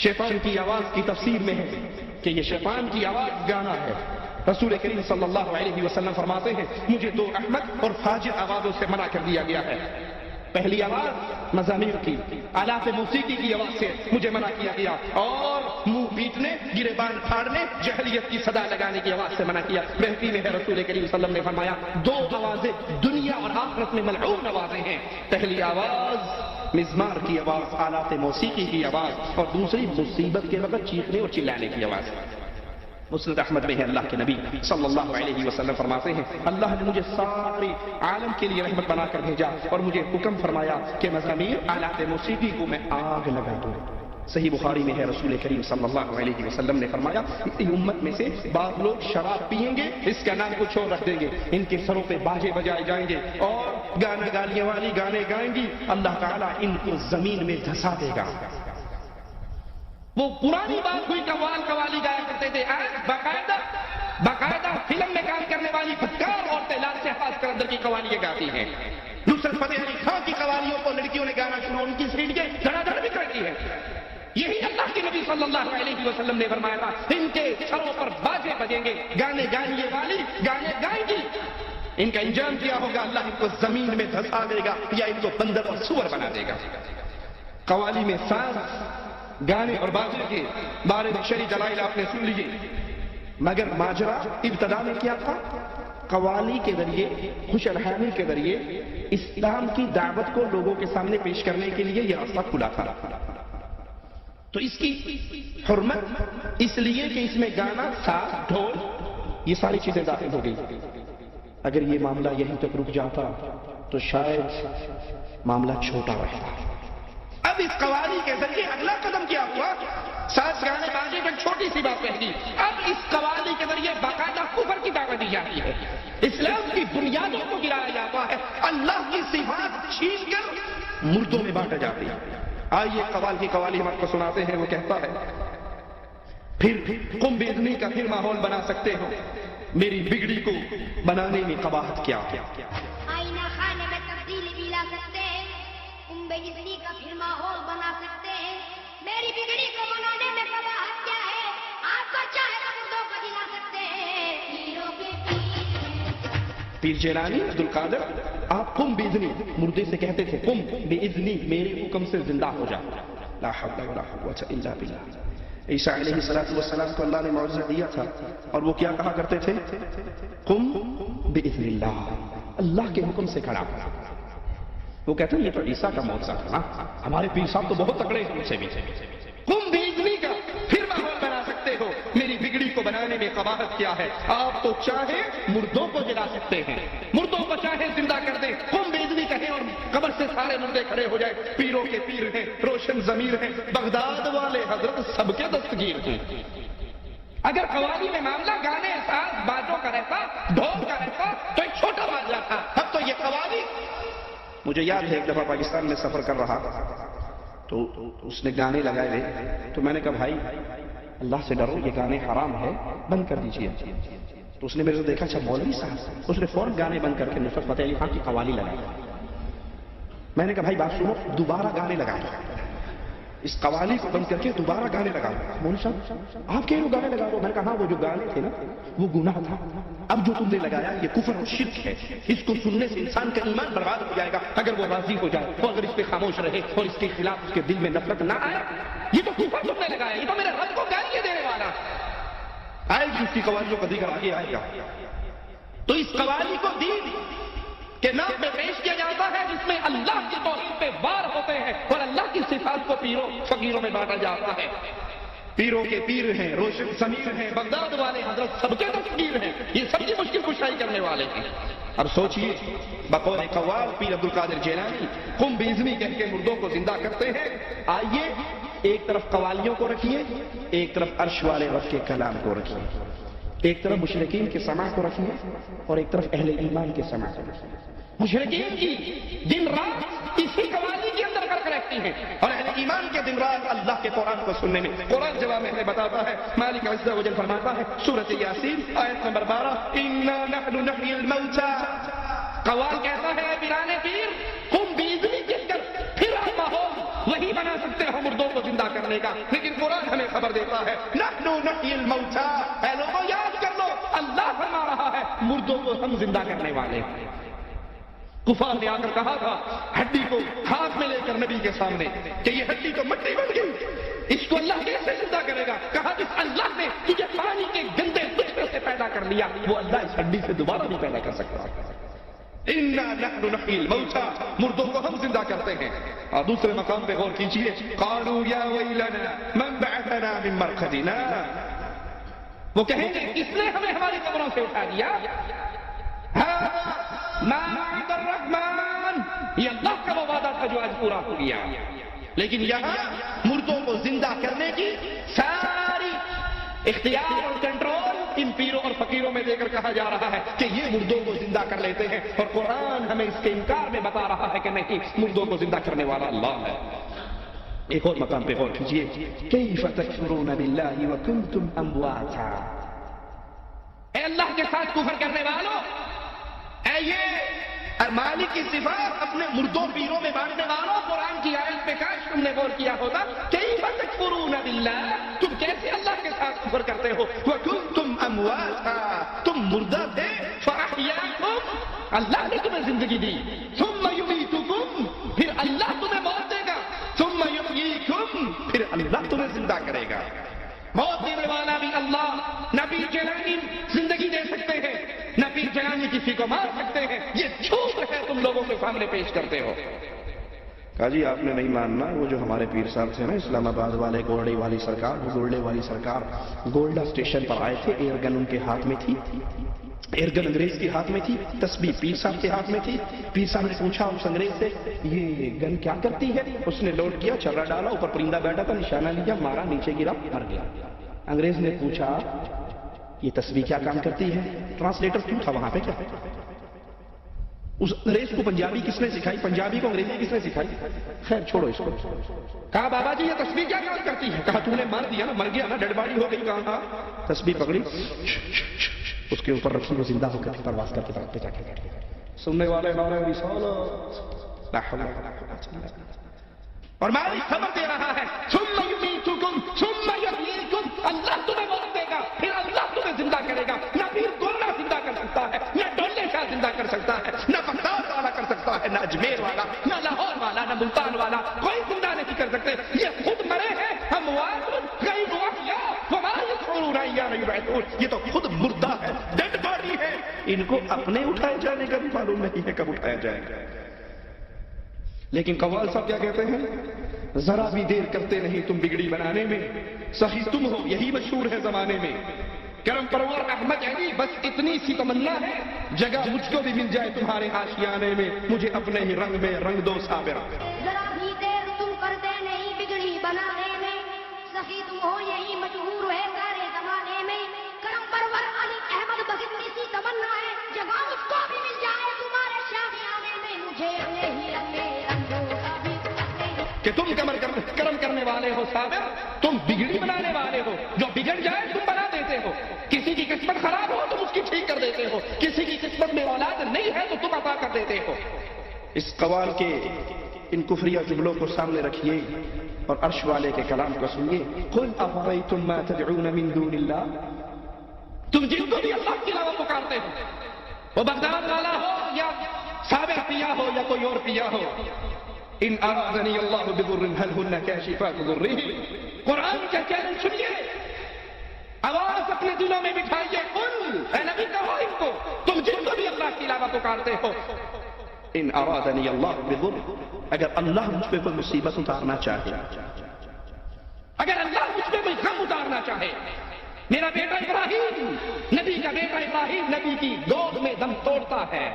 شیطان کی آواز کی تفسیر میں ہے کہ یہ شیطان کی آواز گانا ہے. رسول کریم صلی اللہ علیہ وسلم فرماتے ہیں مجھے دو احمق اور فاجر آوازوں سے منع کر دیا گیا ہے. پہلی آواز مزامیر کی، آلات موسیقی کی آواز سے مجھے منع کیا گیا، اور منہ پیٹنے، گریبان پھاڑنے، جہلیت کی صدا لگانے کی آواز سے منع کیا. بہتی میں ہے رسول کریم صلی اللہ علیہ وسلم نے فرمایا دو آوازیں دنیا اور آخرت میں ملعون آوازیں ہیں. پہلی آواز مزمار کی آواز، آلات موسیقی کی آواز، اور دوسری مصیبت کے وقت چیخنے اور چلانے کی آواز. مسند احمد میں ہے اللہ کے نبی صلی اللہ علیہ وسلم فرماتے ہیں اللہ نے مجھے سارے عالم کے لیے رحمت بنا کر بھیجا اور مجھے حکم فرمایا کہ مزامیر، آلات موسیقی کو میں آگ لگا دوں. صحیح بخاری میں ہے رسول کریم صلی اللہ علیہ وسلم نے فرمایا اسی امت میں سے بعض لوگ شراب پیئیں گے، اس کا نام کچھ اور رکھ دیں گے، ان کے سروں پہ باجے بجائے جائیں گے اور گانا گالیاں والی گانے گائیں گی، اللہ تعالیٰ ان کو زمین میں دھسا دے گا. وہ پرانی بات ہوئی قوالی گایا کرتے تھے. باقاعدہ فلم میں کام کرنے والی بدکار عورتیں لال سے خاص کر اندر کی قوالیاں گاتی ہیں. نصرت فتح علی خان کی قوالیوں کو لڑکیوں نے گانا شروع، ان کی سیڑھیاں دھڑا دھڑ بھی کرتی ہیں. یہی اللہ کے نبی صلی اللہ علیہ وسلم نے فرمایا تھا ان کے سروں پر باجے بجیں گے، گانے گانے والی گانے گائیں گی. ان کا انجام کیا ہوگا؟ اللہ ان کو زمین میں دھسا دے گا یا ان کو بندر اور سور بنا دے گا. قوالی میں ساز، گانے اور باجے کے بارے میں شرعی دلائل آپ نے سن لیجیے، مگر ماجرا ابتدا میں کیا تھا؟ قوالی کے ذریعے، خوش الحانی کے ذریعے اسلام کی دعوت کو لوگوں کے سامنے پیش کرنے کے لیے یہ راستہ کھلا تھا. تو اس کی حرمت اس لیے کہ اس میں گانا، ساز، ڈھول، یہ ساری چیزیں داخل ہو گئی. اگر یہ معاملہ یہیں تک رک جاتا تو شاید معاملہ چھوٹا رہتا. اب اس قوالی کے ذریعے اگلا قدم کیا ہوا؟ ساز گانے باجے پر چھوٹی سی بات کہہ دی. اب اس قوالی کے ذریعے باقاعدہ کفر کی دعوت دی جاتی ہے، اسلام کی بنیادوں کو گرایا جاتا ہے، اللہ کی صفات چھین کر مردوں میں بانٹا جاتی ہے. آئیے قوال کی قوالی ہم آپ کو سناتے ہیں. وہ کہتا ہے پھر قم بإذنی کا پھر ماحول بنا سکتے ہو، میری بگڑی کو بنانے میں قباحت کیا. آئینہ خانے میں تبدیلی بھی لا سکتے ہیں، قم بإذنی کا پھر ماحول بنا سکتے ہیں، میری بگڑی کو بنانے میں قباحت کیا ہے. آپ کو چاہے مردوں کو دلا سکتے ہیں، پیروں کے پیر جیلانی، عبد القادر، آپ قم بإذنی، مردے سے کہتے تھے قم بإذنی، میرے حکم سے زندہ ہو جا. لا حول ولا قوة الا باللہ. عیسیٰ علیہ السلام کو اللہ نے معجزہ دیا تھا اور وہ کیا کہا کرتے تھے؟ قم باذن اللہ، اللہ کے حکم سے کھڑا. وہ کہتے ہیں یہ تو عیسیٰ کا معجزہ تھا نا، ہمارے پیر صاحب تو بہت تکڑے ہیں، ان سے بھی قم باذنی کا پھر ماحول بنا سکتے ہو. میری بگڑی کو بنانے میں قباحت کیا ہے؟ آپ تو چاہے مردوں کو جلا سکتے ہیں، مردوں کو چاہے زندہ کر دیں، قم باذنی کہیں اور قبر سے سارے مردے کھڑے ہو جائے. پیروں کے پیر ہیں، روشن ضمیر ہیں، بغداد والے حضرت سب کے دستگیر ہیں. اگر قوالی میں معاملہ گانے ساز بازوں کا رہتا، ڈھول کا رہتا تو ایک چھوٹا معاملہ تھا. اب تو یہ قوالی. مجھے یاد ہے ایک دفعہ پاکستان میں سفر کر رہا تو اس نے گانے لگائے ہوئے، تو میں نے کہا بھائی اللہ سے ڈرو، یہ گانے حرام ہے، بند کر دیجیے. تو اس نے میرے سے دیکھا اچھا مولوی صاحب، اس نے فوراً گانے بند کر کے نصرت فتح علی خان کی قوالی لگائی. میں نے کہا بھائی بات سنو، دوبارہ گانے لگائے، اس قوالی کو بند کر کے دوبارہ گانے لگاؤ. مولوی صاحب آپ کہہ رہے ہو گانے لگا دو؟ میں نے کہا ہاں وہ جو گانے تھے نا وہ گناہ تھا، اب جو تم نے لگایا یہ کفر اور شرک ہے، اس کو سننے سے انسان کا ایمان برباد ہو جائے گا. اگر وہ راضی ہو جائے اور اگر اس پہ خاموش رہے اور اس کے خلاف اس کے دل میں نفرت نہ آئے، یہ تو کفر تم نے لگایا، یہ تو میرے رب کو گالیاں دینے والا. آئے گی اس کی قوالیوں کا دیگر آگے آئے گا. تو اس قوالی کو دین کے نام پہ پیش کیا جاتا ہے جس میں اللہ کی توحید پہ وار ہوتے ہیں اور اللہ کی صفات کو پیروں فقیروں میں بانٹا جاتا ہے. پیروں کے پیر ہیں، روشن ضمیر ہیں، بغداد والے حضرت سب کے دستگیر ہیں، یہ سب کی مشکل کشائی کرنے والے ہیں. اب سوچئے بقول قوال پیر عبد القادر جیلانی قم باذنی کہہ کے مردوں کو زندہ کرتے ہیں. آئیے ایک طرف قوالیوں کو رکھیے، ایک طرف عرش والے رب کے کلام کو رکھیے، ایک طرف مشرکین کے سماع کو رکھیے اور ایک طرف اہل ایمان کے سماع کو رکھیے. مشرکین کی دن رات اسی قوالی کے اندر غرق رہتی ہیں اور اہل ایمان کے دن رات اللہ کے قرآن کو سننے میں. قرآن جواب میں بتاتا ہے، مالک عز و جل فرماتا ہے سورۃ یاسین آیت نمبر 12 انا نحن نحیی الموتى. قوال کہتا ہے اے پیران پیر قم باذنی کہہ کر پھر آپ ماحول وہی بنا سکتے ہو مردوں کو زندہ کرنے کا، لیکن قرآن ہمیں خبر دیتا ہے نحن نحیی الموتى. اے لوگوں یاد کر لو اللہ فرما رہا ہے مردوں کو ہم زندہ کرنے والے ہیں. کفار نے آ کر کہا تھا ہڈی کو ہاتھ میں لے کر نبی کے سامنے کہ یہ ہڈی تو مٹی بن گئی، اس کو اللہ کیسے زندہ کرے گا؟ کہا جس اللہ نے تجھے پانی کے گندے نطفے سے پیدا کر لیا وہ اللہ اس ہڈی سے دوبارہ بھی پیدا کر سکتا ہے. انا نحن نحیی الموتى، مردوں کو ہم زندہ کرتے ہیں. اور دوسرے مقام پہ غور کیجیے، قالوا یا ویلنا من بعثنا من مرقدنا. وہ کہیں گے کس نے ہمیں ہماری قبروں سے اٹھا دیا؟ ما وعد الرحمن، یہ اللہ کا وہ وعدہ تھا جو آج پورا ہو گیا. لیکن یہاں مردوں کو زندہ کرنے کی ساری اختیار اور کنٹرول ان پیروں اور فقیروں میں دے کر کہا جا رہا ہے کہ یہ مردوں کو زندہ کر لیتے ہیں، اور قرآن ہمیں اس کے انکار میں بتا رہا ہے کہ نہیں، مردوں کو زندہ کرنے والا اللہ ہے. ایک اور مقام پہ غور کیجیے، کیف تکفرون باللہ وکنتم امواتا. اے اللہ کے ساتھ کفر کرنے والوں، اے یہ مالک کی صفات اپنے مردوں پیروں میں بانٹنے والوں، قرآن کی آیت پہ کاش تم نے غور کیا ہوتا. کیف تکفرون باللہ، تم کیسے اللہ کے ساتھ کفر کرتے ہو؟ وکنتم امواتا، تم مردہ تھے، فاحیاکم، اللہ نے تمہیں زندگی دی. ثم یمیتکم، پھر اللہ تمہیں موت دے گا. ثم یحییکم، پھر اللہ تمہیں زندہ کرے گا. موت دینے والا بھی اللہ. نہ پیر جیلانی زندگی دے سکتے ہیں، نہ پیر جیلانی کسی کو مار سکتے ہیں. یہ جھوٹ ہے تم لوگوں کے سامنے پیش کرتے ہو. کہا جی آپ نے نہیں ماننا، وہ جو ہمارے پیر صاحب تھے نا اسلام آباد والے، گولڈے والی سرکار، وہ گولڈے والی سرکار گولڈا اسٹیشن پر آئے تھے، ایئر گن ان کے ہاتھ میں تھی، ایئر گن انگریز کے ہاتھ میں تھی، تسبیح پیر صاحب کے ہاتھ میں تھی. پیر صاحب نے پوچھا اس انگریز سے یہ گن کیا کرتی ہے؟ اس نے لوڈ کیا، چھرا ڈالا، اوپر پرندہ بیٹھا تھا، نشانہ لیا، مارا، نیچے گرا، مر گیا. انگریز نے پوچھا یہ تسبیح کیا کام کرتی ہے؟ ٹرانسلیٹر کیوں تھا وہاں پہ؟ کیا اس انگریز کو پنجابی کس نے سکھائی؟ پنجابی کو انگریزی کس نے سکھائی؟ خیر چھوڑو اس کو. کہا بابا جی یہ تسبیح کیا کام کرتی ہے؟ کہا تو نے مار دیا نا، مر گیا نا، ڈیڈ باڈی ہو گئی. کہاں تھا؟ تسبیح پکڑی، اس کے اوپر رکھی، وہ زندہ ہو کر پرواز کر کے طرف پہ جا کے بیٹھ گیا. سننے والے نعرے رسالت، لا حول ولا قوة الا باللہ. اور مالک خبر دے رہا ہے ثم یمیتکم ثم یحییکم، اللہ تمہیں موت دے گا، پھر اللہ تمہیں زندہ کرے گا. نہ پیر گولڈا زندہ کر سکتا ہے، نہ ڈولے شاہ زندہ کر سکتا ہے، نہ بغداد والا کر سکتا ہے، نہ اجمیر والا، نہ لاہور والا، نہ ملتان والا، کوئی زندہ نہیں کر سکتے. یہ خود چھوڑ، یہ تو خود مردہ ہے، ڈیڈ باڈی ہے، ان کو اپنے اٹھائے جانے کا بھی معلوم نہیں ہے کب اٹھایا جائے گا۔ لیکن قوال صاحب کیا کہتے ہیں؟ ذرا بھی دیر کرتے نہیں تم بگڑی بنانے میں، سخی تم ہو، یہی مشہور ہے زمانے میں۔ کرم پرور احمد علی، بس اتنی سی تمنا ہے جگہ مجھ کو بھی مل جائے تمہارے آشیانے میں، مجھے اپنے ہی رنگ میں رنگ دو صابر۔ ذرا بھی دیر تم کرتے نہیں بگڑی بنانے میں، سخی تم ہو یہی مشہور ہے سارے زمانے میں۔ کرم پرور علی احمد، بس اتنی سی تمنا ہے جگہ مجھ کو بھی مل جائے تمہارے شامیانے میں، مجھے اپنے ہی رنگ میں رنگ دو صابر۔ کہ تم کرم کرنے والے ہو صابر، تم بگڑی بنانے والے ہو، جو بگڑ جائے تم بنا دیتے ہو، کسی کی قسمت خراب ہو تم اس کی ٹھیک کر دیتے ہو، کسی کی قسمت میں اولاد نہیں ہے تو تم عطا کر دیتے ہو۔ اس قوال کے ان کفریہ جملوں کو سامنے رکھیے اور عرش والے کے کلام کو سنیے۔ قل افرأیتم ما تدعون من دون اللہ، تم جن کو بھی اللہ کے علاوہ پکارتے ہو، وہ بغداد والا ہو یا صابر پیا ہو یا کوئی اور پیا ہو، ان ارادنی اللہ بضر هل هن کاشفات ضره، قرآن کا چیلنج سنیے، آواز اپنے دلوں میں بٹھائیے، قل، اے نبی کہو ان کو، تم جن کو بھی اللہ کے علاوہ پکارتے ہو، ان ارادنی اللہ بضر، اگر اللہ مجھ پہ کوئی مصیبت اتارنا چاہے، اگر اللہ مجھ پہ کوئی غم اتارنا چاہے، میرا بیٹا ابراہیم، نبی کا بیٹا ابراہیم نبی کی گود میں دم توڑتا ہے،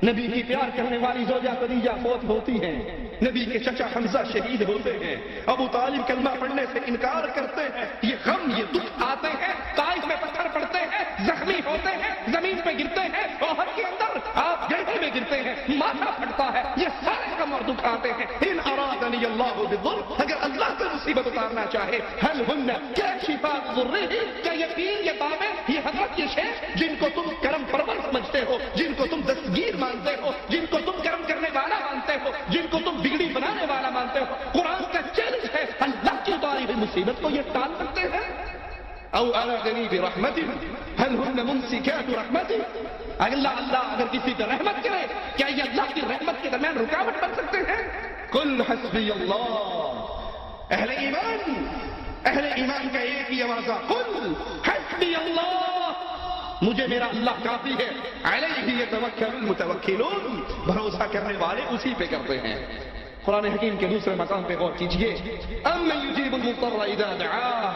نبی کی پیار کرنے والی زوجہ خدیجہ فوت ہوتی ہیں، نبی کے چچا حمزہ شہید ہوتے ہیں، ابو طالب کلمہ پڑھنے سے انکار کرتے ہیں، یہ غم یہ دکھ آتے ہیں، طائف میں پتھر پڑتے ہیں، زخمی ہوتے ہیں، زمین پہ گرتے ہیں، اوہد کے اندر آپ گڑھے میں گرتے ہیں، ماتھا پھٹتا ہے، یہ سارے غم اور دکھ آتے ہیں۔ ان ارادنی اللہ بضر، اگر اللہ کو مصیبت اتارنا چاہے، هل هن کاشفات ضره، کیا یہ پیر، یہ بابے، یہ حضرت، یہ شیخ جن کو تم کرم پرور سمجھتے ہو، جن کو تم دستگیر مانتے ہو، جن کو تم کرم کرنے والا مانتے ہو، جن کو تم بگڑی بنانے والا مانتے ہو، قرآن کا چیلنج ہے، اللہ کی اتاری ہوئی مصیبت کو یہ ٹال سکتے ہیں؟ او ارادنی برحمت هل هن ممسکات رحمت، اللہ اگر کسی پر رحمت کرے کیا یہ اللہ کی رحمت کے درمیان رکاوٹ بن سکتے ہیں؟ قل حسبی اللہ، اہل ایمان کا ایک ہی آواز، قل حسبی اللہ، مجھے میرا اللہ کافی ہے، علیہ یتوکل المتوکلون، بھروسہ کرنے والے اسی پہ کرتے ہیں۔ قرآن حکیم کے دوسرے مقام پہ غور کیجئے، امن یجیب المضطر اذا دعاہ،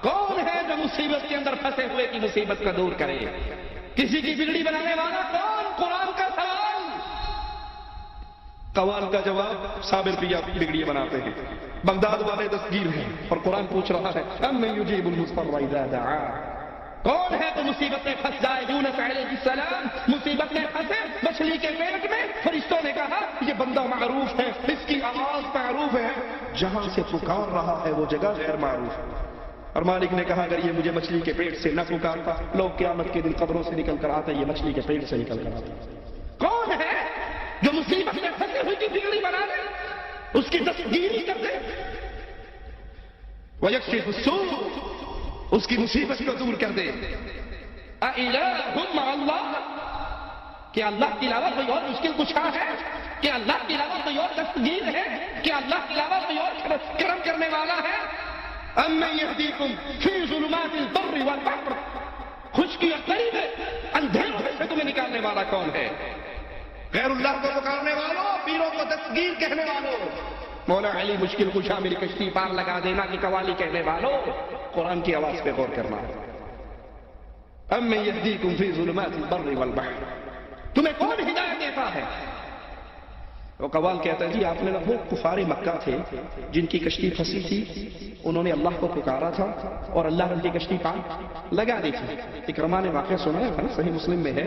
کون ہے جو مصیبت کے اندر پھنسے ہوئے کی مصیبت کو دور کرے؟ کسی کی بگڑی بنانے والا کون؟ قرآن کا سوال، قوال کا جواب، صابر پیا بگڑی بناتے ہیں، بغداد والے دستگیر ہیں، اور قرآن پوچھ رہا ہے امن یجیب المضطر اذا دعاہ، کون ہے تو مصیبت میں پھنس جائے؟ یونس علیہ السلام مصیبت میں پھنسے مچھلی کے پیٹ میں، فرشتوں نے کہا یہ بندہ معروف ہے، اس کی آواز معروف ہے، جہاں سے پکار رہا ہے وہ جگہ غیر معروف ہے، اور مالک نے کہا اگر یہ مجھے مچھلی کے پیٹ سے نہ پکارتا، لوگ قیامت کے دن قبروں سے نکل کر آتے، یہ مچھلی کے پیٹ سے نکل کر آتے۔ کون ہے جو مصیبت میں پھنسے ہوئی کی بگڑی بنا دے، اس کی دستگیری کر دے، وَيَكْشِفُ السُّوءَ، اس کی مصیبت کو دور کر دے۔ اَإِلَٰهٌ مَّعَ اللَّهِ، کیا اللہ کے علاوہ کوئی اور مشکل کشا ہے؟ کیا اللہ کے علاوہ کوئی اور دستگیر ہے؟ کیا اللہ کے علاوہ کوئی اور کرم کرنے والا ہے؟ أَمَّن يَهْدِيكُمْ فِي ظُلُمَاتِ الْبَرِّ وَالْبَحْرِ، خشکی اور تری میں اندھیروں میں سے تمہیں نکالنے والا کون ہے؟ غیر اللہ کو پکارنے والوں، پیروں کو دستگیر کہنے والوں، مولا علی مشکل کشا میری کشتی پار لگا دینا کی قوالی کہنے والوں، قرآن کی آواز پہ غور کرنا۔ أَمَّن يَهْدِيكُمْ فِي ظُلُمَاتِ الْبَرِّ وَالْبَحْرِ، تمہیں کون ہدایت دیتا ہے؟ وہ قوال کہتا ہے جی آپ نے وہ کفار مکہ تھے جن کی کشتی پھنسی تھی، انہوں نے اللہ کو پکارا تھا اور اللہ نے ان کی کشتی پار لگا دی تھی۔ اکرما نے واقعہ سنا ہے، صحیح مسلم میں ہے،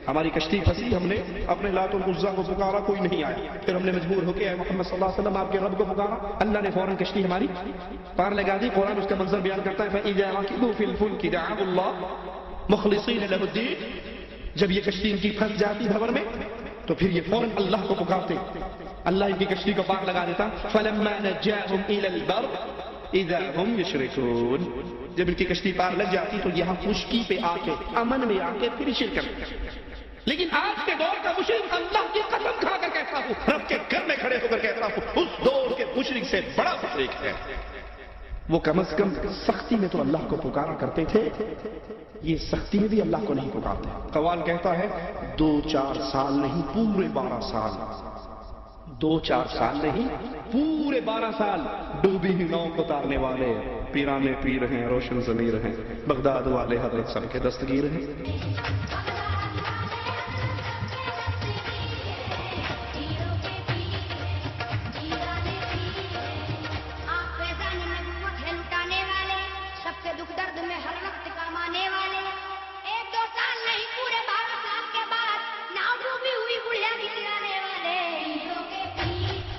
ہماری کشتی پھنسی، ہم نے اپنے لات العزیٰ کو پکارا، کوئی نہیں آیا، پھر ہم نے مجبور ہو کے محمد صلی اللہ علیہ وسلم آپ کے رب کو پکارا، اللہ نے فوراً کشتی ہماری پار لگا دی۔ قرآن اس کا منظر بیان کرتا ہے فَإِذَا رَكِبُوا فِي الْفُلْكِ دَعَوُا اللَّهَ مُخْلِصِينَ لَهُ الدِّينَ، جب یہ کشتی ان کی پھنس جاتی بھور میں تو پھر یہ فوراً اللہ کو پکارتے، اللہ ان کی کشتی کو پار لگا دیتا۔ فَلَمَّا نَجَّاهُمْ إِلَى الْبَرِّ إِذَا هُمْ يُشْرِكُونَ، جب ان کی کشتی پار لگ جاتی تو یہاں خشکی پہ آ کے، امن میں آ کے پھر شرک کرتے۔ لیکن آج کے دور کا مشرک اللہ کی قسم کھا کر کہتا ہوں، رب کے گھر میں کھڑے ہو کر کہتا ہوں، اس دور کے مشرک سے بڑا مشرک ہے۔ وہ کم از کم سختی میں تو اللہ کو پکارا کرتے تھے، یہ سختی میں بھی اللہ کو نہیں پکارتے۔ قوال کہتا ہے 2-4 سال نہیں، پورے 12 سال، 2-4 سال نہیں، پورے 12 سال ڈوبی ہوئی ناؤ کو تارنے والے پیرانے پیر ہیں، روشن ضمیر ہیں، بغداد والے حضرت سب کے دستگیر ہیں۔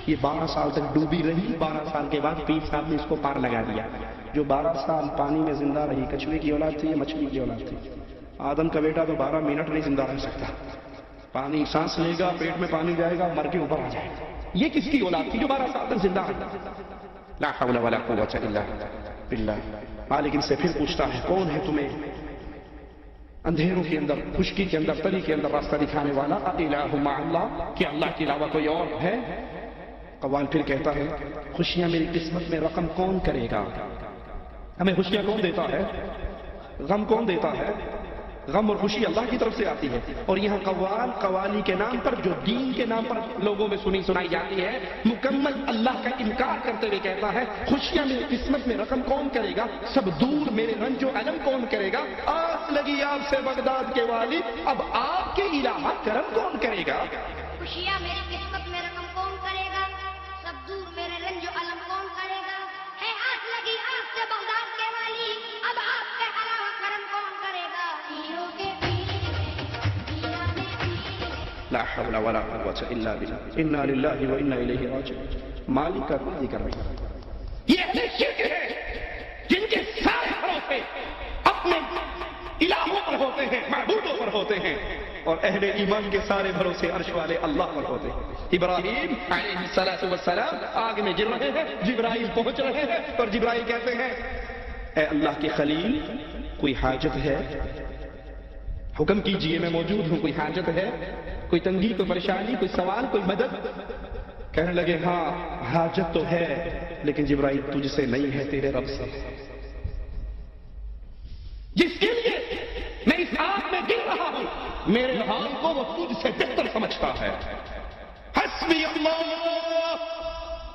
یہ 12 سال تک ڈوبی رہی، 12 سال کے بعد پیر صاحب نے اس کو پار لگا دیا۔ جو 12 سال پانی میں زندہ رہی، کچھوے کی اولاد تھی یا مچھلی کی اولاد تھی؟ آدم کا بیٹا تو 12 منٹ نہیں زندہ رہ سکتا، پانی سانس لے گا، پیٹ میں پانی جائے گا، مر کے اوپر آ جائے گا۔ یہ کس کی اولاد تھی جو 12 سال تک زندہ رہی؟ لا حول ولا قوة الا باللہ۔ مالک ان سے پھر پوچھتا ہے کون ہے تمہیں اندھیروں کے اندر، خشکی کے اندر، تری کے اندر راستہ دکھانے والا؟ الہ مع اللہ، کیا اللہ کے علاوہ کوئی اور ہے؟ قوال پھر کہتا ہے خوشیاں میری قسمت میں رقم کون کرے گا؟ ہمیں خوشیاں کون دیتا ہے؟ غم کون دیتا ہے؟ غم اور خوشی اللہ کی طرف سے آتی ہے۔ اور یہاں قوال قوالی کے نام پر، جو دین کے نام پر لوگوں میں سنائی جاتی ہے، مکمل اللہ کا انکار کرتے ہوئے کہتا ہے خوشیاں میری قسمت میں رقم کون کرے گا؟ سب دور میرے رنج و الم کون کرے گا؟ آس لگی آپ سے بغداد کے والی، اب آپ کے علاوہ کرم کون کرے گا؟ خوشیاں میری قسمت میں رقم کون کرے گا؟ سب دور میرے رنج و الم کون کرے گا؟ ہے آس لگی آپ سے بغداد کے والی، اب آپ کے علاوہ کرم کون کرے گا؟ پیروں کے پیر، پیرانے پیر۔ لا حول ولا قوة الا باللہ، انا للہ و انا الیہ راجعون۔ مالک کا کوئی ذکر نہیں۔ یہ اہل شرک ہے جن کے سارے بھروسے اپنے الہوں پر ہوتے ہیں، معبودوں پر ہوتے ہیں، اور اہل ایمان کے سارے بھروسے عرش والے اللہ پر ہوتے ہیں۔ ابراہیم علیہ السلام آگ میں گر رہے ہیں، جبرائیل پہنچ رہے ہیں، اور جبرائیل کہتے ہیں اے اللہ کے خلیل کوئی حاجت ہے؟ حکم کیجئے میں موجود ہوں، کوئی حاجت ہے؟ کوئی تنگی، کوئی پریشانی، کوئی سوال، کوئی مدد؟ کہنے لگے ہاں حاجت تو ہے، لیکن جبرائیل تجھ سے نہیں ہے، تیرے رب سے۔ جس کے لیے میں اس آگ میں گر رہا ہوں، میرے حال کو وہ تجھ سے بہتر سمجھتا ہے۔ حسبی اللہ،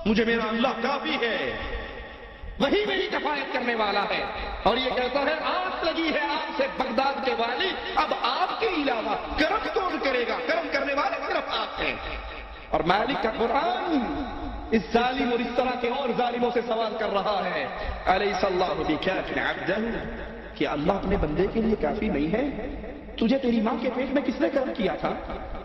مجھے میرا اللہ کافی ہے، وہی میری کفایت کرنے والا ہے۔ اور یہ کہتا ہے آس لگی ہے آپ سے بغداد کے والی، اب آپ کے علاوہ کرم کون کرے گا؟ کرم کرنے والے صرف آپ ہیں۔ اور مالک کا قرآن اس ظالم اور اس طرح کے اور ظالموں سے سوال کر رہا ہے الیس اللہ بکاف عبدہ، کہ اللہ اپنے بندے کے لیے کافی نہیں ہے؟ تجھے تیری ماں کے پیٹ میں کس نے کرم کیا تھا؟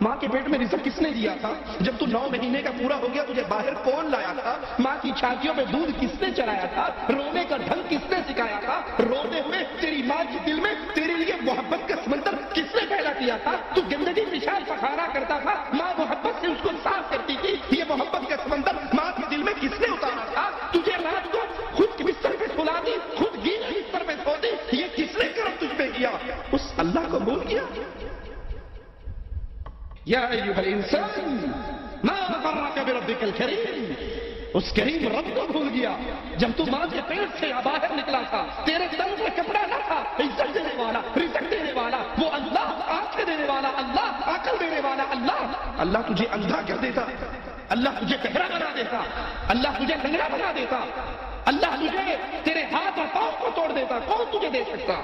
ماں کے پیٹ میں رزق کس نے دیا تھا؟ جب تو 9 مہینے کا پورا ہو گیا تجھے باہر کون لایا تھا؟ ماں کی چھاتیوں میں دودھ کس نے چڑھایا تھا؟ رونے کا ڈھنگ کس نے سکھایا تھا؟ روتے ہوئے تیری ماں کے دل میں تیرے لیے محبت کا سمندر کس نے پیدا کیا تھا؟ تو گندگی پیشاب پخارا کرتا تھا، ماں محبت سے اس کو صاف کرتی تھی، یہ محبت کا سمندر ماں کے دل میں کس نے اتارا تھا؟ تجھے رات کو خود بستر پہ سلا دی، خود گیلا بستر پہ سو دی، یہ کس نے کرم تجھ پہ کیا؟ اس اللہ کو بھول گیا؟ یا ایھا الانسان ما غرک بربک الکریم، اس کریم رب کو بھول گیا جب تو ماں کے پیٹ سے باہر نکلا تھا، تیرے تن پر کپڑا نہ تھا، عزت دینے والا، رزق دینے والا وہ اللہ، آنکھیں دینے والا اللہ، عقل دینے والا اللہ۔ اللہ تجھے اندھا کر دیتا، اللہ تجھے بہرا بنا دیتا، اللہ تجھے لنگڑا بنا دیتا، اللہ تجھے تیرے ہاتھ اور پاؤں کو توڑ دیتا، کون تجھے دے سکتا؟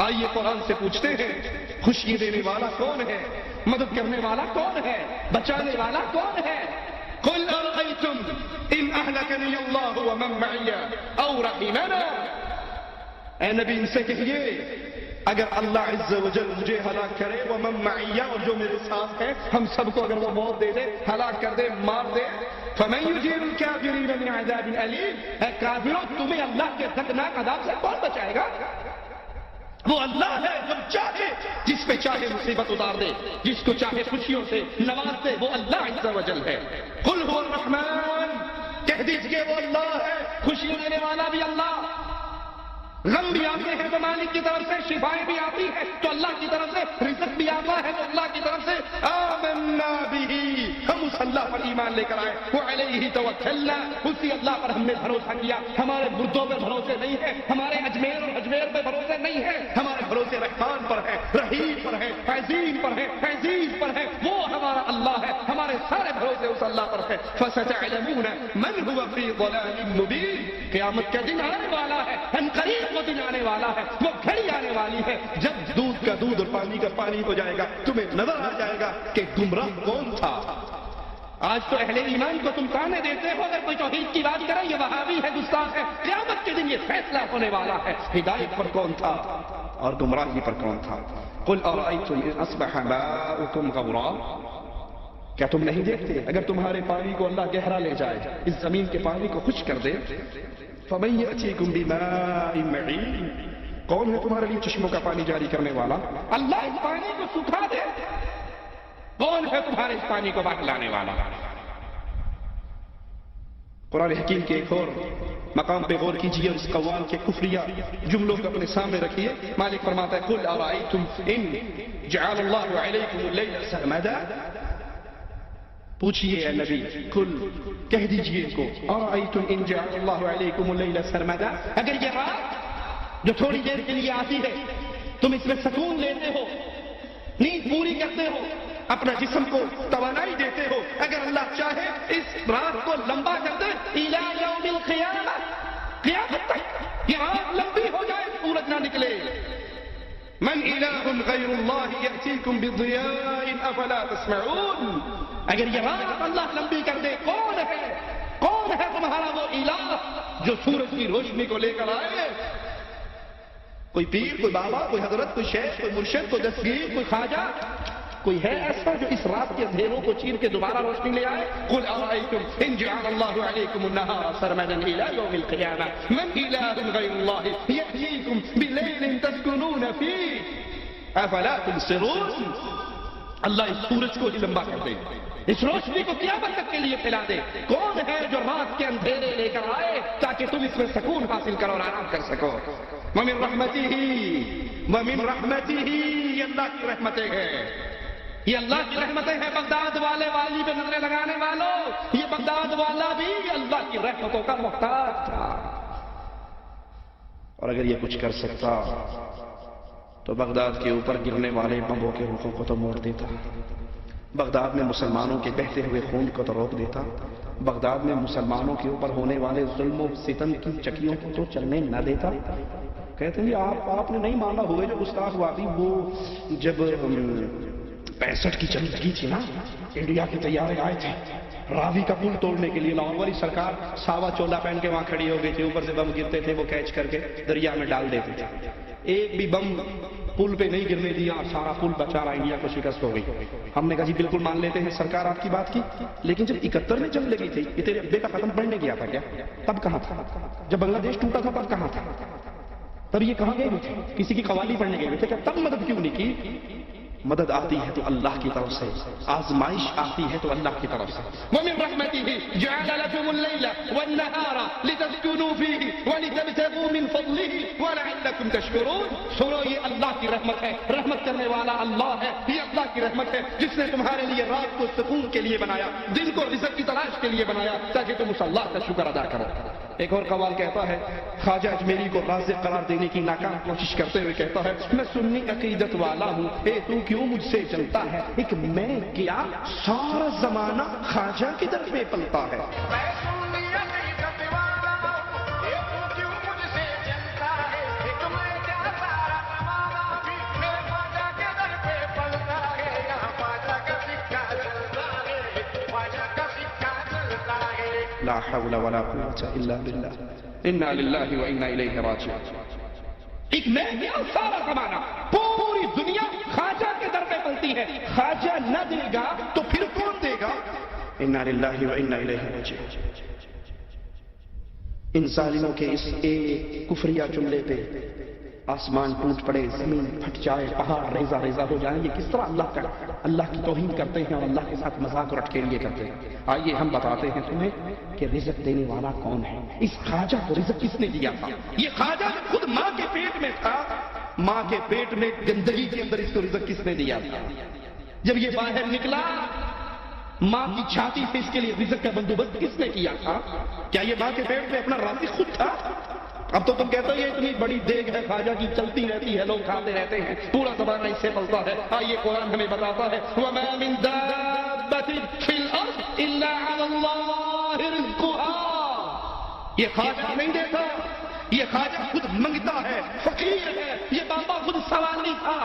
آئیے قرآن سے پوچھتے ہیں خوشی دینے والا کون ہے؟ مدد کرنے والا کون ہے؟ بچانے والا کون ہے؟ قل ارأيتم ان اهلكني الله ومن معي او رحمنا، اے نبی ان سے کہیے اگر اللہ عز و جل مجھے ہلاک کرے، ومن معي، اور جو میرے ساتھ ہے، ہم سب کو اگر وہ موت دے دے، ہلاک کر دے، مار دے، فمن يجير الكافرين من عذاب اليم، اے کافروں تمہیں اللہ کے دردناک عذاب سے کون بچائے گا؟ وہ اللہ ہے جب چاہے جس پہ چاہے مصیبت اتار دے، جس کو چاہے خوشیوں سے نواز دے، وہ اللہ عز و جل ہے۔ قل هو الرحمن، کہہ دیجئے وہ اللہ ہے، خوشی دینے والا بھی اللہ، غم بھی آتے ہیں تو مالک کی طرف سے، شفائیں بھی آتی ہیں تو اللہ کی طرف سے، رزق بھی آتا ہے تو اللہ کی طرف سے۔ آمنا بہ، ہم اس اللہ پر ایمان لے کر آئے، وعلیہ توکلنا، اسی اللہ پر ہم نے بھروسہ کیا۔ ہمارے مردوں پہ بھروسے نہیں ہے، ہمارے اجمیر اور اجمیر پہ بھروسے نہیں ہے، ہمارے بھروسے رحمان پر ہے، رحیم پر ہے، عظیم پر ہے، عزیز پر ہے، وہ ہمارا اللہ ہے، ہمارے سارے بھروسے اس اللہ پر ہے۔ فستعلمون من هو فی ضلال مبین، قیامت کا دن آنے والا ہے، ان قریب وہ دن آنے والا ہے، وہ گھڑی آنے والی ہے جب دودھ کا دودھ اور پانی کا پانی ہو جائے گا، تمہیں نظر آ جائے گا کہ گمراہ کون تھا۔ آج تو اہل ایمان کو تم تانے دیتے ہو، اگر کوئی توحید کی بات کرے یہ وہابی ہے، گستاخ ہے۔ قیامت کے دن یہ فیصلہ ہونے والا ہے، ہدایت پر کون تھا اور گمراہی پر کون تھا۔ قل ارأیتم ان اصبح ماؤکم غورا، کیا تم نہیں دیکھتے اگر تمہارے پانی کو اللہ گہرا لے جائے، اس زمین کے پانی کو خشک کر دے، فمن یأتیکم بماء معین، کون ہے تمہارے لیے چشموں کا پانی جاری کرنے والا؟ اللہ اس پانی کو سکھا دے، کون ہے تمہارے اس پانی کو باہر لانے والا؟ قرآن حکیم کے ایک اور مقام پہ غور کیجیے اور اس قوال کے کفریہ جملوں کو اپنے سامنے رکھیے۔ مالک فرماتا ہے قل ارأیتم ان جعل اللہ علیکم اللیل سرمدا، پوچھئے اے نبی، کل کہہ دیجئے ان کو، ارأیتم ان جعل اللہ علیکم اللیل سرمدا، اگر یہ رات جو تھوڑی دیر کے لیے آتی ہے تم اس میں سکون لیتے ہو، نیند پوری کرتے ہو، اپنا جسم کو توانائی دیتے ہو، اگر اللہ چاہے اس رات کو لمبا کر دے الی یوم القیامہ، قیامت تک یہ رات لمبی ہو جائے، سورج نہ نکلے۔ من الہ غیر اللہ یأتیکم بضیاء افلا تسمعون، اگر یہ رات اللہ لمبی کر دے، کون ہے تمہارا وہ الہ جو سورج کی روشنی کو لے کر آئے؟ کوئی پیر، کوئی بابا، کوئی حضرت، کوئی شیخ، کوئی مرشد، کوئی دستگیر، کوئی خواجہ، کوئی ہے ایسا جو اس رات کے اندھیروں کو چیر کے دوبارہ روشنی لے آئے؟ قل ارأیتم ان جعل اللہ علیکم النہار سرمدا الی یوم القیامہ من الہ غیر اللہ یأتیکم بلیل تسکنون فیہ افلا تبصرون، اللہ اس سورج کو ہی لمبا کر دے، اس روشنی کو قیامت تک کے لیے پھیلا دے۔ کون ہے جو رات کے اندھیرے لے کر آئے تاکہ تم اس میں سکون حاصل کرو اور آرام کر سکو؟ ومن رحمتہ، یہ اللہ کی رحمتیں ہیں، یہ اللہ کی رحمتیں ہیں۔ بغداد والے والی پہ نظریں لگانے والوں، یہ بغداد والا بھی اللہ کی رحمتوں کا محتاج تھا، اور اگر یہ کچھ کر سکتا تو بغداد کے اوپر گرنے والے بموں کے رخوں کو تو موڑ دیتا، بغداد میں مسلمانوں کے بہتے ہوئے خون کو تو روک دیتا، بغداد میں مسلمانوں کے اوپر ہونے والے ظلم و ستم کی چکیوں کو تو چلنے نہ دیتا۔ کہتے ہیں آپ نے نہیں مانا ہوئے جو گستاخ وادی، وہ جب 65 کی جنگ لگی تھی نا، انڈیا کے طیارے آئے تھے راوی کا پل توڑنے کے لیے، لاہور والی سرکار ساوا چولا پہن کے وہاں کھڑی ہو گئی تھی، اوپر سے بم گرتے تھے وہ کیچ کر کے دریا میں ڈال دیتے تھے، ایک بھی بم پل پہ نہیں گرنے دیا اور سارا پل بچا رہا، انڈیا کو شکست ہو گئی۔ ہم نے کہا جی بالکل مان لیتے ہیں سرکار آپ کی بات کی، لیکن جب 71 میں جنگ لگی تھی، یہ تیرے ابے کا قدم پڑھنے گیا تھا کیا؟ تب کہاں تھا؟ جب بنگلہ دیش ٹوٹا تھا تب کہاں تھا؟ تب یہ کہاں گئے ہوئے تھے؟ کسی کی قوالی پڑھنے گئے ہوئے تھے کیا؟ تب مدد کیوں نہیں کی؟ مدد آتی ہے تو اللہ کی طرف سے، آزمائش آتی ہے تو اللہ کی طرف سے۔ وَمِن رَحْمَتِهِ جَعَلَ لَكُمُ اللَّيْلَ وَالنَّهَارَ لِتَسْكُنُوا فِيهِ وَلِتَبْتَغُوا مِنْ فَضْلِهِ وَلَعَلَّكُمْ تَشْكُرُونَ۔ سنو یہ اللہ کی رحمت ہے، رحمت کرنے والا اللہ ہے، یہ اللہ کی رحمت ہے جس نے تمہارے لیے رات کو سکون کے لیے بنایا، دن کو رزق کی تلاش کے لیے بنایا تاکہ تم اس اللہ کا شکر ادا کرو۔ ایک اور قوال کہتا ہے، خواجہ اجمیری کو رازق قرار دینے کی ناکام کوشش کرتے ہوئے کہتا ہے، میں سنی عقیدت والا ہوں، اے تو کیوں مجھ سے چلتا ہے؟ ایک میں کیا سارا زمانہ خواجہ کی در پہ پلتا ہے۔ لا حول ولا قوة الا باللہ، انا للہ و انا الیہ راجعون۔ ایک میں کیا سارا زمانہ، پوری دنیا خواجہ کے در پہ پلتی ہے، خواجہ نہ دے گا تو پھر کون دے گا؟ انا للہ و انا الیہ راجعون۔ ان ظالموں کے اس ایک کفریہ جملے پہ آسمان ٹوٹ پڑے، زمین پھٹ جائے، پہاڑ ریزہ ریزہ ہو جائیں، یہ کس طرح اللہ کی توہین کرتے ہیں اور اللہ کے ساتھ مذاق اور اٹکیلیے کرتے ہیں؟ آئیے ہم بتاتے ہیں تمہیں کہ رزق دینے والا کون ہے۔ اس خواجہ کو رزق کس نے دیا تھا؟ یہ خواجہ خود ماں کے پیٹ میں تھا، ماں کے پیٹ میں گندگی کے اندر اس کو رزق کس نے دیا تھا؟ جب یہ باہر نکلا ماں کی چھاتی سے اس کے لیے رزق کا بندوبست کس نے کیا تھا؟ کیا یہ ماں کے پیٹ میں اپنا رازق خود تھا؟ اب تو تم کہتے ہو یہ اتنی بڑی دیگ ہے خواجہ کی، چلتی رہتی ہے، لوگ کھاتے رہتے ہیں، پورا زمانہ اس سے پلتا ہے۔ آئیے قرآن ہمیں بتاتا ہے وَمَا مِن دَابَّةٍ فِي الْأَرْضِ إِلَّا عَلَى اللَّهِ رِزْقُهَا۔ یہ خواجہ نہیں دیتا، یہ خواجہ خود منگتا ہے، فقیر ہے، یہ بابا خود سوالی تھا،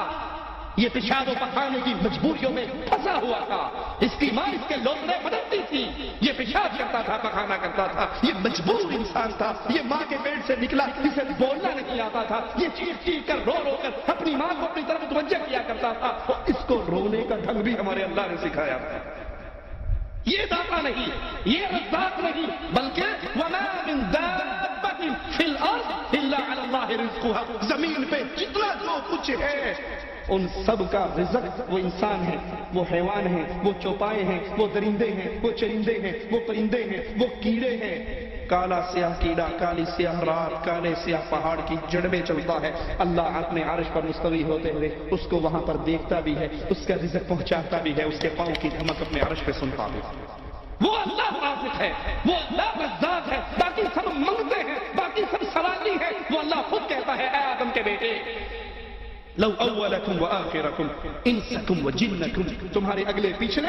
یہ پیشاب و پخانے کی مجبوریوں میں پھنسا ہوا تھا، اس کی ماں اس کے لوٹنے بدلتی تھی، یہ پیشاب کرتا تھا، پخانا کرتا تھا، یہ مجبور انسان تھا، یہ ماں کے پیٹ سے نکلا، اسے بولنا نہیں آتا تھا، یہ چیخ چیخ کر رو رو کر اپنی ماں کو اپنی طرف متوجہ کیا کرتا تھا، اور اس کو رونے کا ڈھنگ بھی ہمارے اللہ نے سکھایا تھا۔ یہ داتا نہیں، یہ رزاق نہیں، بلکہ وَمَا مِن دَابَّةٍ فِي الْأَرْضِ إِلَّا عَلَى اللَّهِ رِزْقُهَا۔ زمین پہ جتنا جو کچھ ہے ان سب کا رزق، وہ انسان ہے، وہ حیوان ہیں، وہ چوپائے ہیں، وہ درندے ہیں، وہ چرندے ہیں، وہ پرندے ہیں، وہ کیڑے ہیں، کالا سیاہ کیڑا، کالی سیاہ رات، کالے سیاہ پہاڑ کی جڑ میں چلتا ہے، اللہ اپنے عرش پر مستوی ہوتے ہوئے اس کو وہاں پر دیکھتا بھی ہے، اس کا رزق پہنچاتا بھی ہے، اس کے پاؤں کی دھمک اپنے عرش پہ سنتا بھی ہے۔ وہ اللہ رازق ہے، وہ اللہ رزاق ہے، باقی سب منگتے ہیں، باقی سب سوالی ہے، وہ اللہ خود کہتا ہے اے آدم کے بیٹے لو اولکم و آخرکم انسکم و جنکم، تمہارے اگلے پچھلے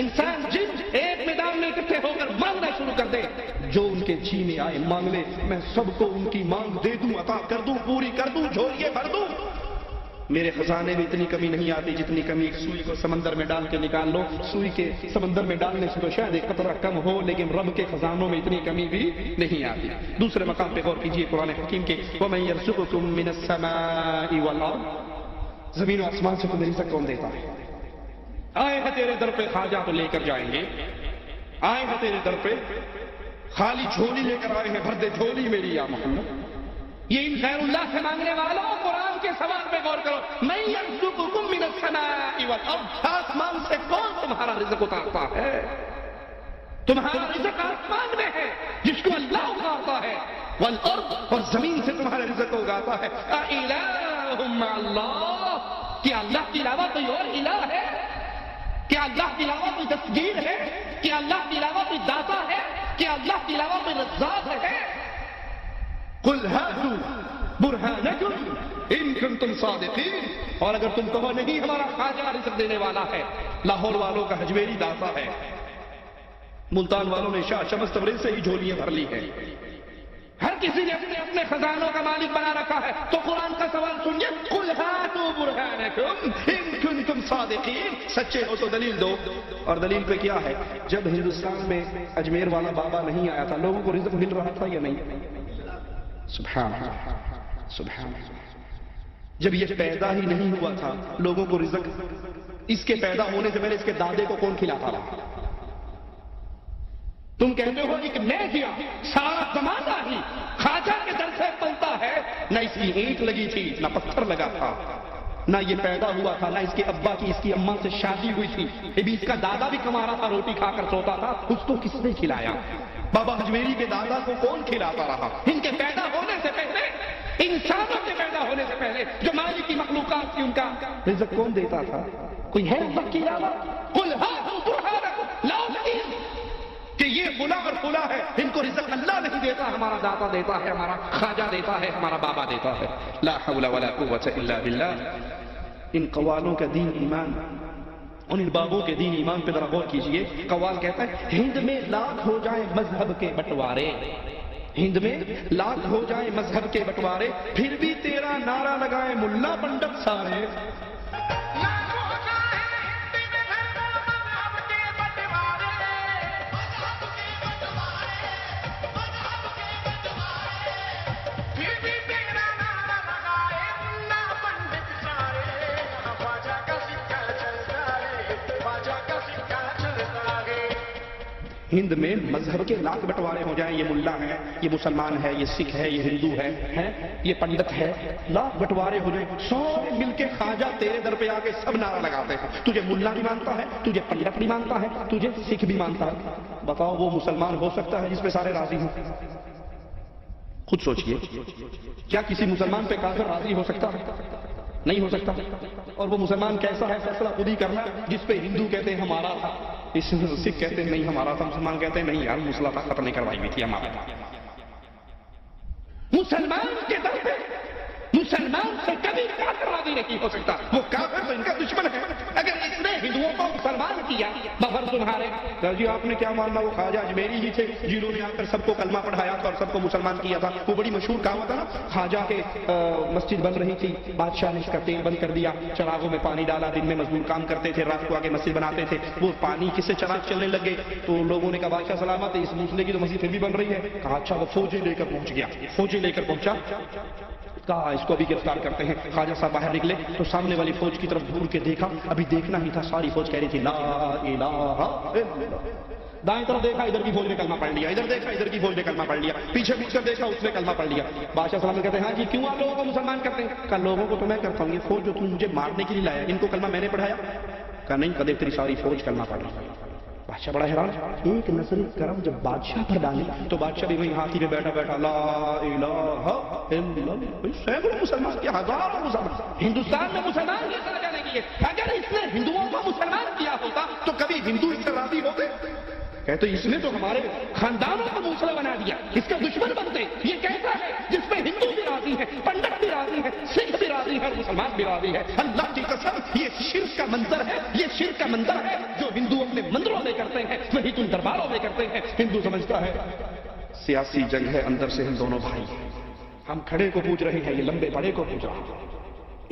انسان جن ایک میدان میں اکٹھے ہو کر مانگنا شروع کر دے، جو ان کے جی میں آئے مانگ لے، میں سب کو ان کی مانگ دے دوں، عطا کر دوں، پوری کر دوں، جھولیے بھر دوں۔ میرے خزانے میں اتنی کمی نہیں آتی جتنی کمی ایک سوئی کو سمندر میں ڈال کے نکال لو، سوئی کے سمندر میں ڈالنے سے تو شاید ایک قطرہ کم ہو، لیکن رب کے خزانوں میں اتنی کمی بھی نہیں آتی۔ دوسرے مقام پہ غور کیجئے قرآن حکیم کے وَمَن يَرْزُقُكُم مِّنَ السَّمَاءِ وَالْأَرْضِ، زمین و آسمان سے تمہیں رزق کون دیتا ہے؟ آئے ہیں تیرے در پہ خواجہ تو لے کر جائیں گے، آئے ہیں تیرے در پہ خالی جھولی لے کر آئے ہیں، بھر دے جھولی میری یا محمد۔ یہ ان خیر اللہ سے مانگنے والوں قرآن کے سوال پہ غور کرو، میں یرزقکم من السماء والارض، آسمان سے کون تمہارا رزق اتارتا ہے؟ تمہارا رزق آسمان میں ہے جس کو اللہ اتارتا ہے، والارض، اور زمین سے تمہارا رزق اگاتا ہے۔ اِلٰہٌ مع اللہ، کیا اللہ کے علاوہ کوئی اور الہ ہے؟ کیا اللہ کے علاوہ کوئی دستگیر ہے؟ کیا اللہ کے علاوہ کوئی داتا ہے؟ کیا اللہ کے علاوہ کوئی رزاق ہے؟ قل هاتوا برهانکم ان کنتم صادقین، اور اگر تم کہو نہیں ہمارا خواجہ رزق دینے والا ہے، لاہور والوں کا حجویری داتا ہے، ملتان والوں نے شاہ شمس تبریز سے ہی جھولیاں بھر لی ہیں، ہر کسی نے اپنے اپنے خزانوں کا مالک بنا رکھا ہے، تو قرآن کا سوال سنیے، قل هاتوا برهانکم ان کنتم صادقین، سچے ہو تو دلیل دو۔ اور دلیل پہ کیا ہے؟ جب ہندوستان میں اجمیر والا بابا نہیں آیا تھا، لوگوں کو رزق مل رہا تھا یا نہیں؟ سبحان اللہ، سبحان اللہ۔ جب یہ پیدا ہی نہیں ہوا تھا، لوگوں کو رزق اس کے پیدا ہونے سے پہلے اس کے دادے کو کون کھلاتا رہا؟ تم کہتے ہو ایک میں کیا، سارا زمانہ ہی خواجہ کے در سے پلتا ہے، نہ اس کی اینٹ لگی تھی، نہ پتھر لگا تھا، نہ یہ پیدا ہوا تھا، نہ اس کے ابا کی اس کی اماں سے شادی ہوئی تھی، ابھی اس کا دادا بھی کما رہا تھا، روٹی کھا کر سوتا تھا، اس کو کس نے کھلایا؟ بابا حجویری کے دادا کو کون کھلاتا رہا؟ ان کے پیدا ہونے سے پہلے، انسانوں کے پیدا ہونے سے پہلے جو مالک کی مخلوقات کی ان کا رزق کون دیتا تھا؟ کوئی ہے اللہ کے علاوہ؟ قل ہاتوا برہانکم، لاؤ دلیل کہ یہ فلاں اور فلاں ہے، ان کو رزق اللہ نہیں دیتا، ہمارا داتا دیتا ہے، ہمارا خواجہ دیتا ہے، ہمارا بابا دیتا ہے۔ لا حول ولا قوة الا باللہ۔ ان قوالوں کا دین ایمان، ان بابوں کے دین ایمان پہ ذرا غور کیجئے۔ قوال کہتا ہے ہند میں لاکھ ہو جائیں مذہب کے بٹوارے، ہند میں لاکھ ہو جائیں مذہب کے بٹوارے، پھر بھی تیرا نعرہ لگائے ملا پنڈت سارے۔ ہند میں مذہب کے لاکھ بٹوارے ہو جائیں، یہ ملا ہے، یہ مسلمان ہے، یہ سکھ ہے، یہ ہندو ہے، یہ پنڈت ہے، لاکھ بٹوارے ہو جائیں، سارے مل کے خواجہ تیرے در پہ آ کے سب نعرہ لگاتے ہیں، تجھے ملا بھی مانتا ہے، تجھے پنڈت بھی مانتا ہے، تجھے سکھ بھی مانتا ہے. بتاؤ وہ مسلمان ہو سکتا ہے جس پہ سارے راضی ہوں؟ خود سوچئے، کیا کسی مسلمان پہ کافر راضی ہو سکتا ہے؟ نہیں ہو سکتا. اور وہ مسلمان کیسا ہے فیصلہ خود ہی کرنا. جس پہ ہندو کہتے ہیں ہمارا تھا، اس سکھ کہتے ہیں نہیں ہمارا تھا، مسلمان کہتے ہیں نہیں یار مسلح ختم نہیں کروائی ہوئی تھی ہمارا. مسلمان کے در پہ مسلمان سے کبھی کافر راضی نہیں ہو سکتا. وہ کافر تو ان کا دشمن ہے. اگر اس نے ہندوؤں کو مسلمان کیا بفر تمہارے جی آپ نے کیا ماننا، وہ خواجہ اجمیری ہی تھے جنہوں نے آ کر سب کو کلمہ پڑھایا تھا اور سب کو مسلمان کیا تھا. وہ بڑی مشہور کہاوت ہے نا، خواجہ کے مسجد بن رہی تھی، بادشاہ نے اس کا تیل بند کر دیا، چراغوں میں پانی ڈالا، دن میں مزدور کام کرتے تھے، رات کو آ کے مسجد بناتے تھے. وہ پانی کس سے چراغ چلنے لگے تو لوگوں نے کہا بادشاہ سلامت ہے، اس مسئلے کی تو مسجد پھر بھی بن رہی ہے. کہا اچھا. وہ فوجی لے کر پہنچ گیا، فوجی لے کر پہنچا، کہا اس کو ابھی گرفتار کرتے ہیں. خواجہ صاحب باہر نکلے تو سامنے والی فوج کی طرف گھور کے دیکھا، ابھی دیکھنا ہی تھا، ساری فوج کہہ رہی تھی لا الہ الا اللہ. دائیں طرف دیکھا، ادھر کی فوج نے کلمہ پڑھ لیا، ادھر دیکھا ادھر کی فوج نے کلمہ پڑھ لیا، پیچھے پیچھے دیکھا اس نے کلمہ پڑھ لیا. بادشاہ سلام کہتے ہیں ہاں جی کیوں آپ لوگوں کو مسلمان کرتے ہیں؟ کہا لوگوں کو تو میں کرتا ہوں، یہ فوج جو تم مجھے مارنے کے لیے لایا ان کو کلمہ میں نے پڑھایا؟ کہا نہیں، کدے تیری ساری فوج کلمہ پڑھ رہی. بادشاہ بڑا حیران. ایک نظر کرم جب بادشاہ پر ڈالی تو بادشاہ بھی وہیں ہاتھی میں بیٹھا بیٹھا لا الہ الا اللہ. سینکڑوں مسلمان کیا، ہزاروں مسلمان ہندوستان میں مسلمان کی طرح جانے کی ہے. اگر اس نے ہندوؤں کو مسلمان کیا ہوتا تو کبھی ہندو اس سے راضی ہوتے؟ کہتے اس نے تو ہمارے خاندانوں کو موسلا بنا دیا، اس کا دشمن بنتے. یہ کیسا ہے جس پہ ہندو بھی راضی ہے، پنڈت بھی راضی ہے، سکھ بھی راضی ہے اور مسلمان بھی راضی ہے. اللہ کی قسم یہ شرک کا منظر ہے، یہ شرک کا منظر ہے جو ہندو اپنے مندروں میں کرتے ہیں، وہی تم درباروں میں کرتے ہیں. ہندو سمجھتا ہے سیاسی جنگ ہے، اندر سے ہم دونوں بھائی ہیں، ہم کھڑے کو پوچھ رہے ہیں، یہ لمبے بڑے کو پوچھ رہا ہے.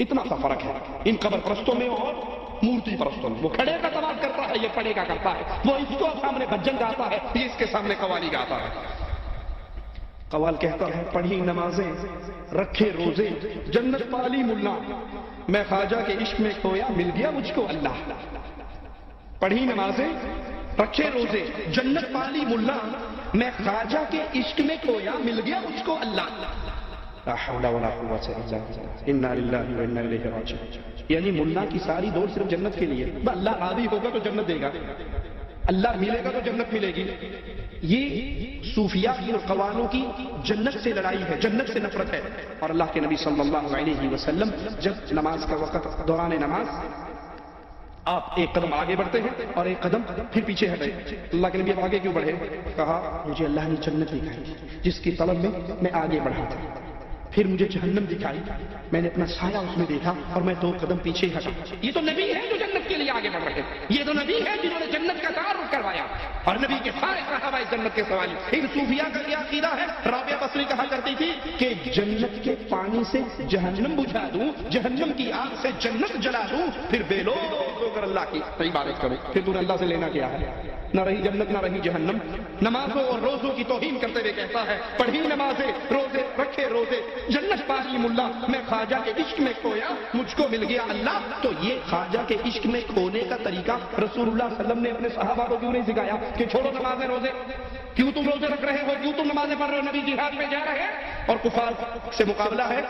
اتنا سا فرق ہے ان قبر پرستوں میں اور مورتی پرستوں میں. وہ کھڑے کا طواف کرتا ہے، یہ پڑے کا کرتا ہے. وہ اس کو سامنے بھجن گاتا ہے، یہ اس کے سامنے قوالی گاتا ہے. قوال کہتا ہے پڑھی نمازیں رکھے روزے جنت پالی ملا، میں خواجہ کے عشق میں کھویا مل گیا مجھ کو اللہ. پڑھی نمازیں رکھے روزے جنت پالی ملا، میں خواجہ کے عشق میں کھویا مل گیا مجھ کو اللہ. لا حول ولا قوت الا باللہ، انا للہ و انا الیہ راجعون. یعنی ملا کی ساری دوڑ صرف جنت کے لیے. اللہ راضی ہوگا تو جنت دے گا، اللہ ملے گا تو جنت ملے گی. یہ صوفیاء کی اور قوانوں کی جنت سے لڑائی ہے، جنت سے نفرت ہے. اور اللہ کے نبی صلی اللہ علیہ وسلم جب نماز کا وقت دوران نماز آپ ایک قدم آگے بڑھتے ہیں اور ایک قدم پھر پیچھے ہٹے. اللہ کے نبی اب آگے کیوں بڑھے؟ کہا مجھے اللہ نے جنت دکھائی جس کی طلب میں آگے بڑھا تھا، پھر مجھے جہنم دکھائی، میں نے اپنا سایہ اس میں دیکھا اور میں 2 قدم پیچھے ہٹا. یہ تو نبی ہے جو جنت کے لیے آگے بڑھ رہے ہیں، یہ تو نبی ہے جنہوں نے جنت کا تعارف کروایا اور نبی کے سارے صحابہ جنت کے سوال. ان صوفیاء کا یہ عقیدہ ہے، رابعہ بصری کہا کرتی تھی کہ جنت کے پانی سے جہنم بجھا دوں، جہنم کی آگ سے جنت جلا دوں، پھر بے لوگ ہو کر اللہ کی عبادت کروں. پھر تو نے اللہ سے لینا کیا ہے؟ نہ رہی جنت نہ رہی جہنم. نمازوں اور روزوں کی توہین کرتے ہوئے کہتا ہے پڑھی نمازیں روزے رکھے روزے جنت پالی ملا، میں خواجہ کے عشق میں کھویا مجھ کو مل گیا اللہ. تو یہ خواجہ کے عشق میں کھونے کا طریقہ رسول اللہ صلی اللہ علیہ وسلم نے اپنے صحابہ کو کیوں نہیں سکھایا کہ چھوڑو نمازیں روزے؟ کیوں تم روزے رکھ رہے ہو؟ کیوں تم نمازیں پڑھ رہے ہو؟ نبی جہاد پہ جا رہے ہیں اور کفار سے مقابلہ ہے.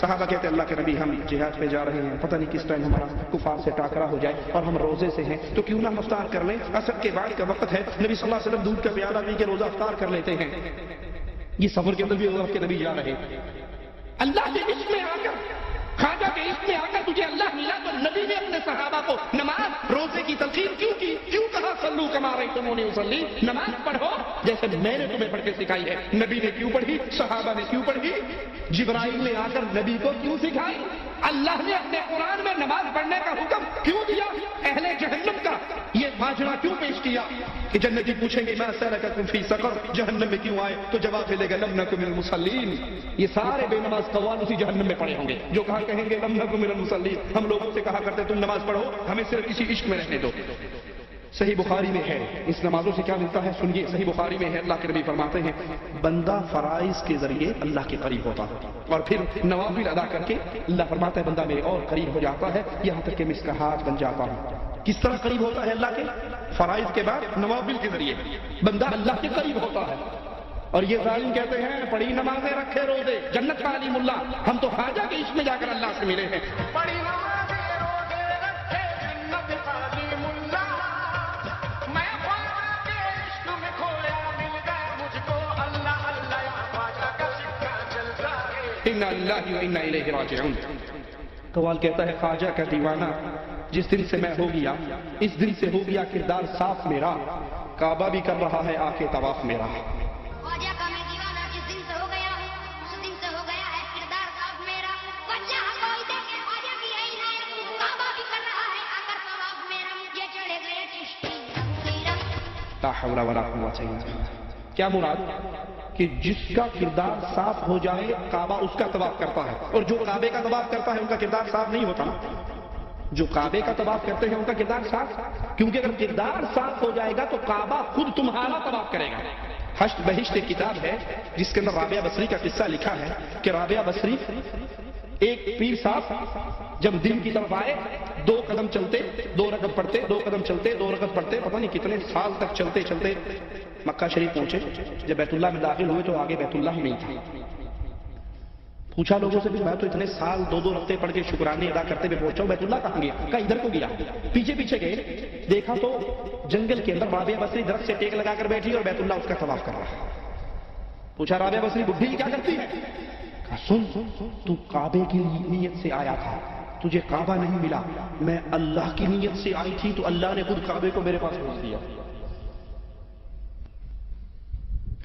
صحابہ کہتے اللہ کے نبی ہم جہاد پہ جا رہے ہیں، پتہ نہیں کس ٹائم ہمارا کفار سے ٹاکرا ہو جائے اور ہم روزے سے ہیں، تو کیوں نہ افطار کر لیں؟ عصر کے بعد کا وقت ہے، نبی صلی اللہ علیہ وسلم دودھ کا پیالہ پی کے روزہ افطار کر لیتے ہیں. یہ سفر کے اندر بھی اللہ کے نبی جا رہے ہیں. اللہ کے عشق میں آ کر خواجہ کے عشق میں آ کر تجھے اللہ ملا تو نبی نے اپنے صحابہ کو نماز روزے کی تلقین کیوں کی؟ کیوں کہا صلو کما رأیتمونی اصلی، نماز پڑھو جیسے میں نے تمہیں پڑھ کے سکھائی ہے. نبی نے کیوں پڑھی؟ صحابہ نے کیوں پڑھی؟ جبرائیل نے آ کر نبی کو کیوں سکھائی؟ اللہ نے اپنے قرآن میں نماز پڑھنے کا حکم کیوں دیا؟ اہل جہنم کا یہ ماجرا کیوں پیش کیا کہ جنتی پوچھیں گے ما سلککم فی سقر، جہنم میں کیوں آئے؟ تو جواب ملے گا لم نک من المصلین. یہ سارے بے نماز قوال اسی جہنم میں پڑے ہوں گے جو کہا کہیں گے لم نک من المصلین. ہم لوگوں سے کہا کرتے تم نماز پڑھو، ہمیں صرف اسی عشق میں رہنے دو. صحیح بخاری میں ہے. اس نمازوں سے کیا ملتا ہے سنیے. صحیح بخاری میں ہے، اللہ کے نبی فرماتے ہیں بندہ فرائض کے ذریعے اللہ کے قریب ہوتا ہے اور پھر نوافل ادا کر کے اللہ فرماتا ہے بندہ میرے اور قریب ہو جاتا ہے، یہاں تک کہ میں اس کا ہاتھ بن جاتا ہوں. کس طرح قریب ہوتا ہے اللہ کے؟ فرائض کے بعد نوافل کے ذریعے بندہ اللہ کے قریب ہوتا ہے. اور یہ ظالم کہتے ہیں پڑھی نمازیں رکھے روزے جنت کا علی ملا. ہم تو خواجہ کے عشق میں جا کر اللہ سے ملے ہیں. بڑی نمازیں روزے رکھے جنت کا علی ملا. میں خواجہ کے عشق میں کھویا مل گیا مجھ کو اللہ اللہ یا خواجہ کا سکہ چلتا ہے. انا للہ و انا الیہ راجعون. قوال کہتا ہے خواجہ کا دیوانہ جس دن سے میں ہو گیا اس دن سے ہو گیا کردار صاف میرا. کعبہ بھی کر رہا ہے آ کے طواف میرا. خواجہ کا میں دیوانہ جس دن سے ہو گیا اس دن سے ہو گیا ہے کردار صاف میرا. بچہ کوئی دیکھے خواجہ کی عین ہے کعبہ بھی کر رہا ہے آ کر طواف میرا. یہ چڑھے گئے چشتی میرا. لا حول ولا قوت الا باللہ. کیا مراد کہ جس کا کردار صاف ہو جائے کعبہ اس کا طواف کرتا ہے اور جو کعبے کا طواف کرتا ہے ان کا کردار صاف نہیں ہوتا. جو کعبے کا طواف کرتے ہیں ان کا کردار صاف, کیونکہ اگر کردار صاف ہو جائے گا تو کعبہ خود تمہارا طواف کرے گا. حشت بہشت ایک کتاب ہے جس کے اندر رابعہ بصری کا قصہ لکھا ہے کہ رابعہ بصری ایک پیر صاحب جب دن کی طرف آئے 2 قدم چلتے 2 رکعت پڑھتے 2 قدم چلتے 2 رکعت پڑھتے پتہ نہیں کتنے سال تک چلتے چلتے مکہ شریف پہنچے. جب بیت اللہ میں داخل ہوئے تو آگے بیت اللہ ہی نہیں تھا. پوچھا لوگوں سے بھی میں تو اتنے سال 2 رکعتیں پڑھ کے شکرانے ادا کرتے ہوئے پہنچا ہوں بیت اللہ کہاں گیا؟ کہا ادھر کو گیا. پیچھے پیچھے گئے دیکھا تو جنگل کے اندر رابعہ بصری درخت سے ٹیک لگا کر بیٹھی اور بیت اللہ اس کا طواف کر رہا ہے. پوچھا رابعہ بصری بڈھی کیا کرتی ہے؟ کہا سن تو کعبے کی نیت سے آیا تھا تجھے کعبہ نہیں ملا. میں اللہ کی نیت سے آئی تھی تو اللہ نے خود کعبے کو میرے پاس بھیج دیا.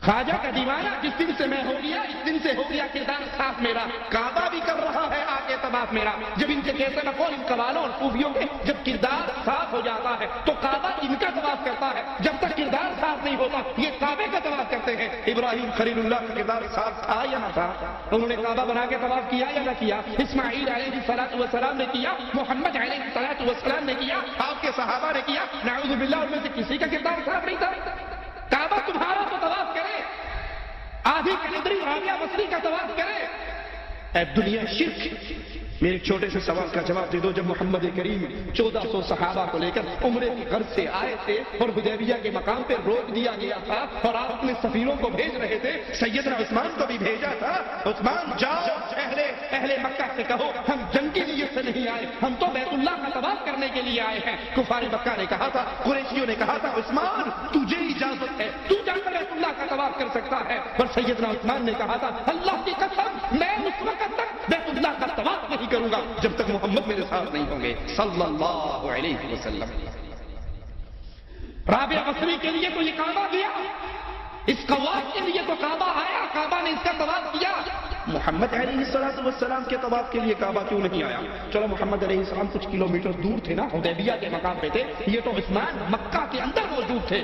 خواجہ کا دیوانہ جس دن سے میں ہو گیا اس دن سے ہو گیا کردار صاف میرا. کعبہ بھی کر رہا ہے آگے طواف میرا. جب ان کے کیسے نہ ان قوالوں اور خوبیوں کے جب کردار صاف ہو جاتا ہے تو کعبہ ان کا طواف کرتا ہے. جب تک کردار صاف نہیں ہوتا یہ کعبے کا طواف کرتے ہیں. ابراہیم خلیل اللہ کا کردار صاف تھا یا نہ تھا؟ انہوں نے کعبہ بنا کے طواف کیا یا نہ کیا؟ اسماعیل علیہ الصلوۃ والسلام نے کیا, محمد علیہ الصلوۃ والسلام نے کیا, آپ کے صحابہ نے کیا. نعوذ باللہ ان میں سے کسی کا کردار صاف نہیں تھا. کعبہ تمہارا تو طواف کرے, آدھی کلندری رابعہ بصری کا طواف کرے. اے دنیا شرک. میرے ایک چھوٹے سے سوال کا جواب دے دو. جب محمد کریم 1400 صحابہ کو لے کر عمرے کی غرض سے آئے تھے اور حدیبیہ کے مقام پہ روک دیا گیا تھا اور آپ اپنے سفیروں کو بھیج رہے تھے, سیدنا عثمان کو بھی بھیجا تھا. عثمان جاؤ اہل مکہ سے کہو ہم جنگ کی نیت سے نہیں آئے, ہم تو بیت اللہ کا طواف کرنے کے لیے آئے ہیں. کفار مکہ نے کہا تھا, قریشیوں نے کہا تھا عثمان تجھے اجازت ہے تو جا کر بیت اللہ کا طواف کر سکتا ہے. اور سیدنا عثمان نے کہا تھا اللہ کی قسم میں اس وقت تک بیت اللہ کا طواف نہیں کروں گا جب تک محمد میرے ساتھ نہیں ہوں گے صلی اللہ علیہ وسلم. رابعہ بصری کے لیے تو یہ کعبہ دیا, اس طواف کے لیے تو کعبہ آیا, کعبہ نے اس کا طواف کیا. محمد علیہ السلام کے طواف کے لیے کعبہ کیوں نہیں آیا؟ چلو محمد علیہ السلام کچھ کلومیٹر دور تھے نا, حدیبیہ کے مقام پہ تھے. یہ تو عثمان مکہ کے اندر موجود تھے.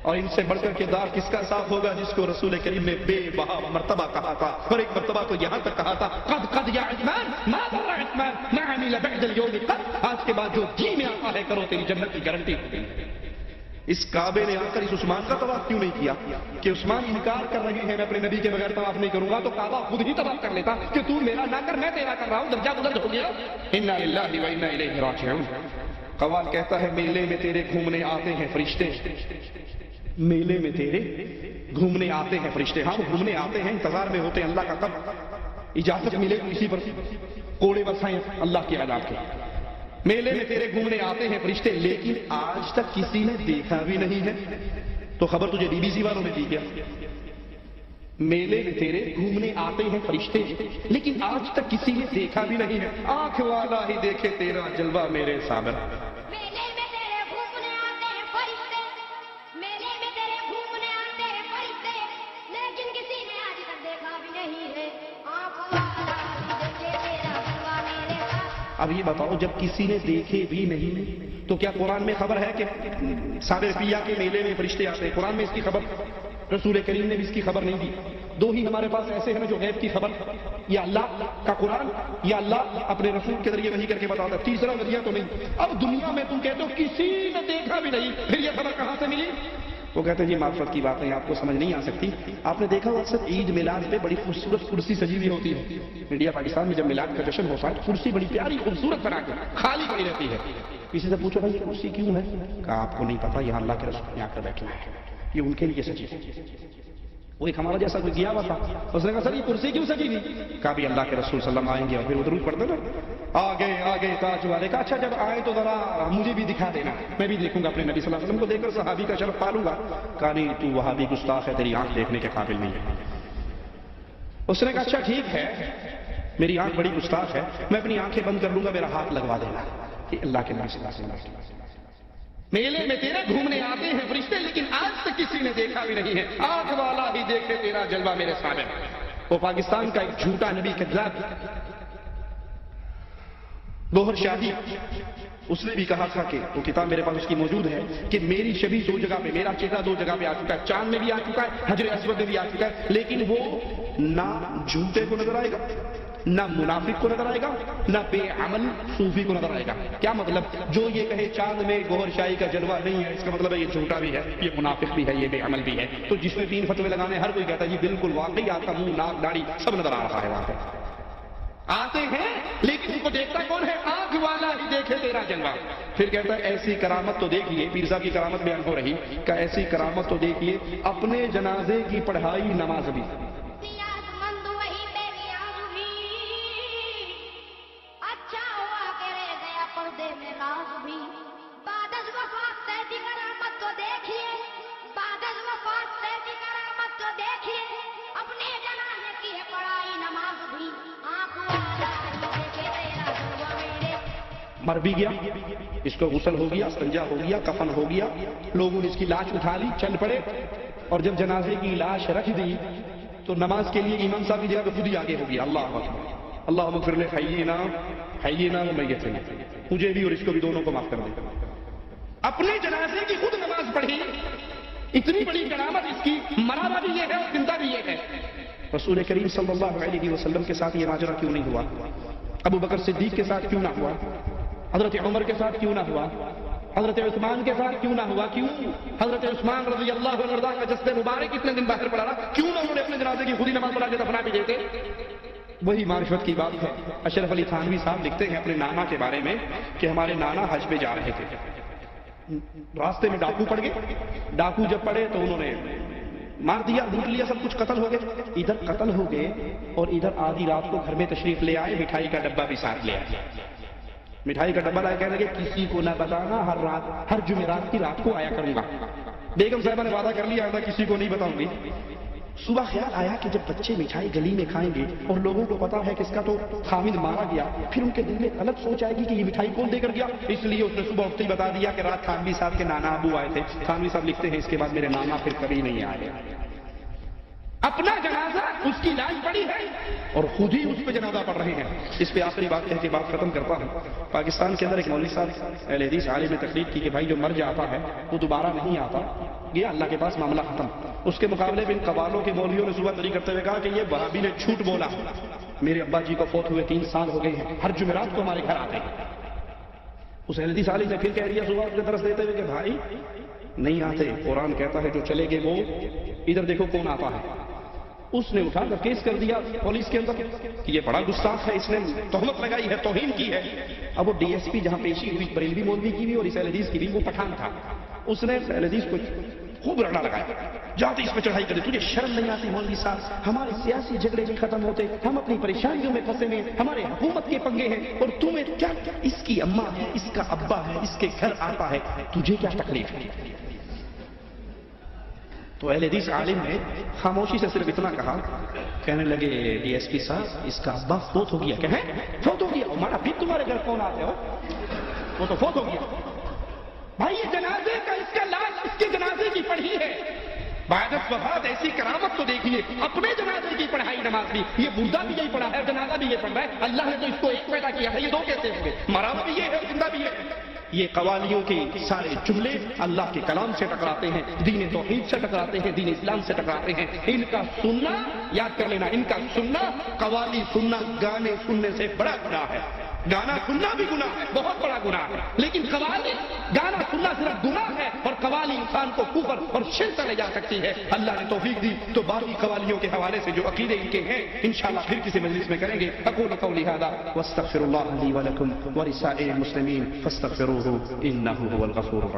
اور ان سے بڑھ کر کردار کس کا صاف ہوگا جس کو رسول کریم نے بے بہا مرتبہ کہا تھا, اور ایک مرتبہ تو یہاں تک کہا تھا قد یا عثمان ما ضر عثمان ما عمل بعد اليوم قد. آج کے بعد جو جی میں آتا ہے کرو تیری جنت کی گارنٹی ہو گئی. اس کعبے نے آ کر اس عثمان کا طواف کیوں نہیں کیا کہ عثمان انکار کر رہے ہیں میں اپنے نبی کے بغیر طواف نہیں کروں گا, تو کعبہ خود ہی طواف کر لیتا کہ تو میرا نہ کر میں تیرا کر رہا ہوں, درجہ بلند ہو گیا. انا للہ و انا الیہ راجعون. قوال کہتا ہے میلے میں تیرے گھومنے آتے ہیں فرشتے. میلے میں تیرے گھومنے آتے ہیں فرشتے. ہاں گھومنے آتے ہیں, انتظار میں ہوتے ہیں اللہ کا کب اجازت ملے کسی پر کوڑے برسائیں اللہ کے عذاب کے. میلے میں تیرے گھومنے آتے ہیں فرشتے لیکن آج تک کسی نے دیکھا بھی نہیں ہے. تو خبر تجھے BBC والوں نے دی کیا؟ میلے میں تیرے گھومنے آتے ہیں فرشتے لیکن آج تک کسی نے دیکھا بھی نہیں ہے. آنکھ والا ہی دیکھے تیرا جلوہ میرے صابر. میلے میں تیرے گھومنے آتے ہیں فرشتے, میلے میں تیرے گھومنے آتے ہیں فرشتے لیکن کسی نے آج تک دیکھا بھی نہیں ہے. آنکھ والا دیکھے تیرا جلوہ میرے ساتھ. اب یہ بتاؤ جب کسی نے دیکھے بھی نہیں تو کیا قرآن میں خبر ہے کہ سابر پیا کے میلے میں فرشتے آتے ہیں؟ قرآن میں اس کی خبر, رسول کریم نے بھی اس کی خبر نہیں دی. 2 ہی ہمارے پاس ایسے ہیں جو غیب کی خبر, یا اللہ کا قرآن یا اللہ اپنے رسول کے ذریعے وحی کر کے بتاتا ہے, تیسرا ذریعہ تو نہیں. اب دنیا میں تم کہتے ہو کسی نے دیکھا بھی نہیں, پھر یہ خبر کہاں سے ملی؟ وہ کہتے ہیں جی معرفت کی بات ہے, آپ کو سمجھ نہیں آ سکتی. آپ نے دیکھا اکثر عید میلاد پہ بڑی خوبصورت کرسی سجی ہوئی ہوتی ہے. انڈیا پاکستان میں جب میلاد کا جشن ہوتا ہے تو کرسی بڑی پیاری خوبصورت بنا کے خالی پڑی رہتی ہے. کسی سے پوچھو بھائی یہ کرسی کیوں ہے؟ کہا آپ کو نہیں پتا، یہاں اللہ کے رسول آ کر بیٹھے ہیں، یہ ان کے لیے سجی ہے۔ وہ ایک ہمارا جیسا کوئی گیا ہوا تھا، اس نے کہا سر یہ کرسی کیوں سجی ہوئی؟ کہا بھی اللہ کے رسول صلی اللہ علیہ وسلم آئیں گے اور پھر ادھر پڑھ دینا آگے آگے تاج والے کا، اچھا جب آئے تو ذرا مجھے بھی دکھا دینا، میں بھی دیکھوں گا اپنے نبی صلی اللہ علیہ وسلم کو دیکھ کر صحابی کا شرف پالوں گا۔ کہا نہیں تو وہابی گستاخ ہے، تیری آنکھ دیکھنے کے قابل نہیں ہے۔ اس نے کہا اچھا ٹھیک ہے، میری آنکھ بڑی گستاخ ہے، میں اپنی آنکھیں بند کر لوں گا، میرا ہاتھ لگوا دینا کہ اللہ کے نبی صلی اللہ علیہ وسلم میلے میں تیرے گھومنے آتے ہیں فرشتے، لیکن آج تک کسی نے دیکھا بھی نہیں ہے، آنکھ والا ہی دیکھے تیرا جلوہ میرے سامنے۔ وہ پاکستان کا ایک جھوٹا نبی کذاب گوہر شاہی، اس نے بھی کہا تھا کہ وہ کتاب میرے پاس اس کی موجود ہے کہ میری شبیہ دو جگہ پہ، میرا چہرہ دو جگہ پہ آ چکا ہے، چاند میں بھی آ چکا ہے، حجر اسود میں بھی آ چکا ہے، لیکن وہ نہ جھوٹے کو نظر آئے گا، نہ منافق کو نظر آئے گا، نہ بے عمل صوفی کو نظر آئے گا۔ کیا مطلب؟ جو یہ کہے چاند میں گوہر شاہی کا جلوہ نہیں ہے، اس کا مطلب ہے یہ جھوٹا بھی ہے، یہ منافق بھی ہے، یہ بے عمل بھی ہے۔ تو جس میں 3 فتوے لگانے، ہر کوئی کہتا ہے جی بالکل واقعی آپ کا منہ ناک داڑھی سب نظر آ رہا ہے وہاں پہ۔ آتے ہیں لیکن ان کو دیکھتا کون ہے؟ آنکھ والا ہی دیکھے تیرا جلوہ۔ پھر کہتا ہے ایسی کرامت تو دیکھیے، پیر صاحب کی کرامت بیان ہو رہی کہ ایسی کرامت تو دیکھیے اپنے جنازے کی پڑھائی نماز بھی۔ مر بھی گیا، اس کو غسل ہو گیا، استنجا ہو گیا، کفن ہو گیا، لوگوں نے اس کی لاش اٹھا لی، چل پڑے، اور جب جنازے کی لاش رکھ دی تو نماز کے لیے امام صاحب کی جگہ پہ خود ہی آگے ہو گیا، اللہ اکبر، اللہم اغفر لحیینا و میتنا، مجھے بھی اور اس کو بھی دونوں کو معاف کر دے۔ اپنے جنازے کی خود نماز پڑھی، اتنی بڑی کرامت اس کی، مرا بھی یہ ہے اور زندہ بھی یہ ہے۔ رسول کریم صلی اللہ علیہ وسلم کے ساتھ یہ ماجرا کیوں نہیں ہوا؟ ابو بکر صدیق کے ساتھ کیوں نہ ہوا؟ حضرت عمر کے ساتھ کیوں نہ ہوا؟ حضرت عثمان کے ساتھ کیوں نہ ہوا؟ کیوں؟ حضرت عثمان رضی اللہ عنہ کا جسد مبارک اتنے دن باہر پڑا رہا، کیوں نہ انہوں نے اپنے جنازے کی خود ہی نماز پڑھا کے دفنا بھی دیتے؟ وہی معرفت کی بات ہے۔ اشرف علی تھانوی صاحب لکھتے ہیں اپنے نانا کے بارے میں کہ ہمارے نانا حج پہ جا رہے تھے، راستے میں ڈاکو پڑ گئے، ڈاکو جب پڑے تو انہوں نے مار دیا، لوٹ لیا، سب کچھ قتل ہو گئے، ادھر قتل ہو گئے اور ادھر آدھی رات کو گھر میں تشریف لے آئے، مٹھائی کا ڈبہ بھی ساتھ لے آئے، مٹھائی کا ڈبہ لائے، کہنے لگے کسی کو نہ بتانا، ہر رات ہر جمعرات کی رات کو آیا کروں گا۔ بیگم صاحبہ نے وعدہ کر لیا تھا کسی کو نہیں بتاؤں گی۔ صبح خیال آیا کہ جب بچے مٹھائی گلی میں کھائیں گے اور لوگوں کو پتا ہے کہ اس کا تو خامد مارا گیا، پھر ان کے دل میں غلط سوچ آئے گی کہ یہ مٹھائی کون دے کر گیا، اس لیے اس نے صبح اٹھتے ہی بتا دیا کہ رات تھانوی صاحب کے نانا ابو آئے تھے۔ تھانوی صاحب لکھتے ہیں اس کے بعد میرے نانا پھر کبھی نہیں آئے۔ اپنا جنازہ اس کی لاش پڑی ہے اور خود ہی اس پہ جنازہ پڑھ رہے ہیں۔ اس پہ آخری بات کہہ کے بات ختم کرتا ہوں۔ پاکستان کے اندر ایک مولوی صاحب اہل حدیث عالم نے تقریر کی کہ بھائی جو مر جاتا ہے وہ دوبارہ نہیں آتا، گیا اللہ کے پاس، معاملہ ختم۔ اس کے مقابلے میں ان قوالوں کے مولویوں نے صبح تقریر کرتے ہوئے کہا کہ یہ وہابی نے جھوٹ بولا، میرے ابا جی کو فوت ہوئے 3 سال ہو گئے ہیں، ہر جمعرات کو ہمارے گھر آتے ہیں۔ اس اہل حدیث عالم نے پھر کہہ دیا صبح اپنے درس دیتے ہوئے کہ بھائی نہیں آتے، قرآن کہتا ہے جو چلے گئے وہ، ادھر دیکھو کون آتا ہے۔ اس نے اٹھا کر کیس کر دیا پولیس کے اندر کہ یہ بڑا گستاخ ہے، اس نے تہمت لگائی ہے، توہین کی ہے۔ اب وہ ڈی ایس پی جہاں پیشی ہوئی بریلوی مولوی کی بھی اور اس اہل حدیث کی بھی، وہ پٹھان تھا، اس نے اہل حدیث کو خوب رڑا لگایا، جاتے اس پہ چڑھائی کرتے، تجھے شرم نہیں آتی مولوی صاحب، ہمارے سیاسی جھگڑے نہیں ختم ہوتے، ہم اپنی پریشانیوں میں پھنسے ہیں، ہمارے حکومت کے پنگے ہیں، اور تمہیں کیا، اس کی اماں ہے، اس کا ابا ہے، اس کے گھر آتا ہے، تجھے کیا تکلیف ہے؟ تو اہل حدیث عالم نے خاموشی سے صرف اتنا کہا، کہنے لگے ڈی ایس پی صاحب اس کا ابا فوت ہو گیا۔ کہیں فوت ہو گیا؟ ہمارا پھر تمہارے گھر کون آتے ہو؟ وہ تو فوت ہو گیا۔ بھائی یہ جنازے کا، اس کا لاش اس کے جنازے کی پڑھی ہے، بعد وفات ایسی کرامت تو دیکھیے، اپنے جنازے کی پڑھائی نماز بھی، یہ مردہ بھی یہی پڑھا ہے، جنازہ بھی یہ پڑھ رہا ہے، اللہ نے تو اس کو ایک پیدا کیا ہے، یہ 2 کیسے ہوں گے؟ مرا بھی یہ ہے، زندہ بھی ہے۔ یہ قوالیوں کے سارے جملے اللہ کے کلام سے ٹکراتے ہیں، دین توحید سے ٹکراتے ہیں، دین اسلام سے ٹکراتے ہیں۔ ان کا سننا، یاد کر لینا، ان کا سننا، قوالی سننا، گانے سننے سے بڑا گناہ ہے۔ گانا سننا بھی گناہ ہے، بہت بڑا گناہ ہے، لیکن قوالی، گانا سننا صرف گناہ ہے اور قوالی انسان کو کفر اور شرک لے جا سکتی ہے۔ اللہ نے توفیق دی تو باقی قوالیوں کے حوالے سے جو عقیدے ان کے ہیں انشاءاللہ پھر کسی مجلس میں کریں گے۔ اقول قولی ھذا واستغفر اللہ لی ولکم ولسائر المسلمین فاستغفروہ انہ هو الغفور الرحیم۔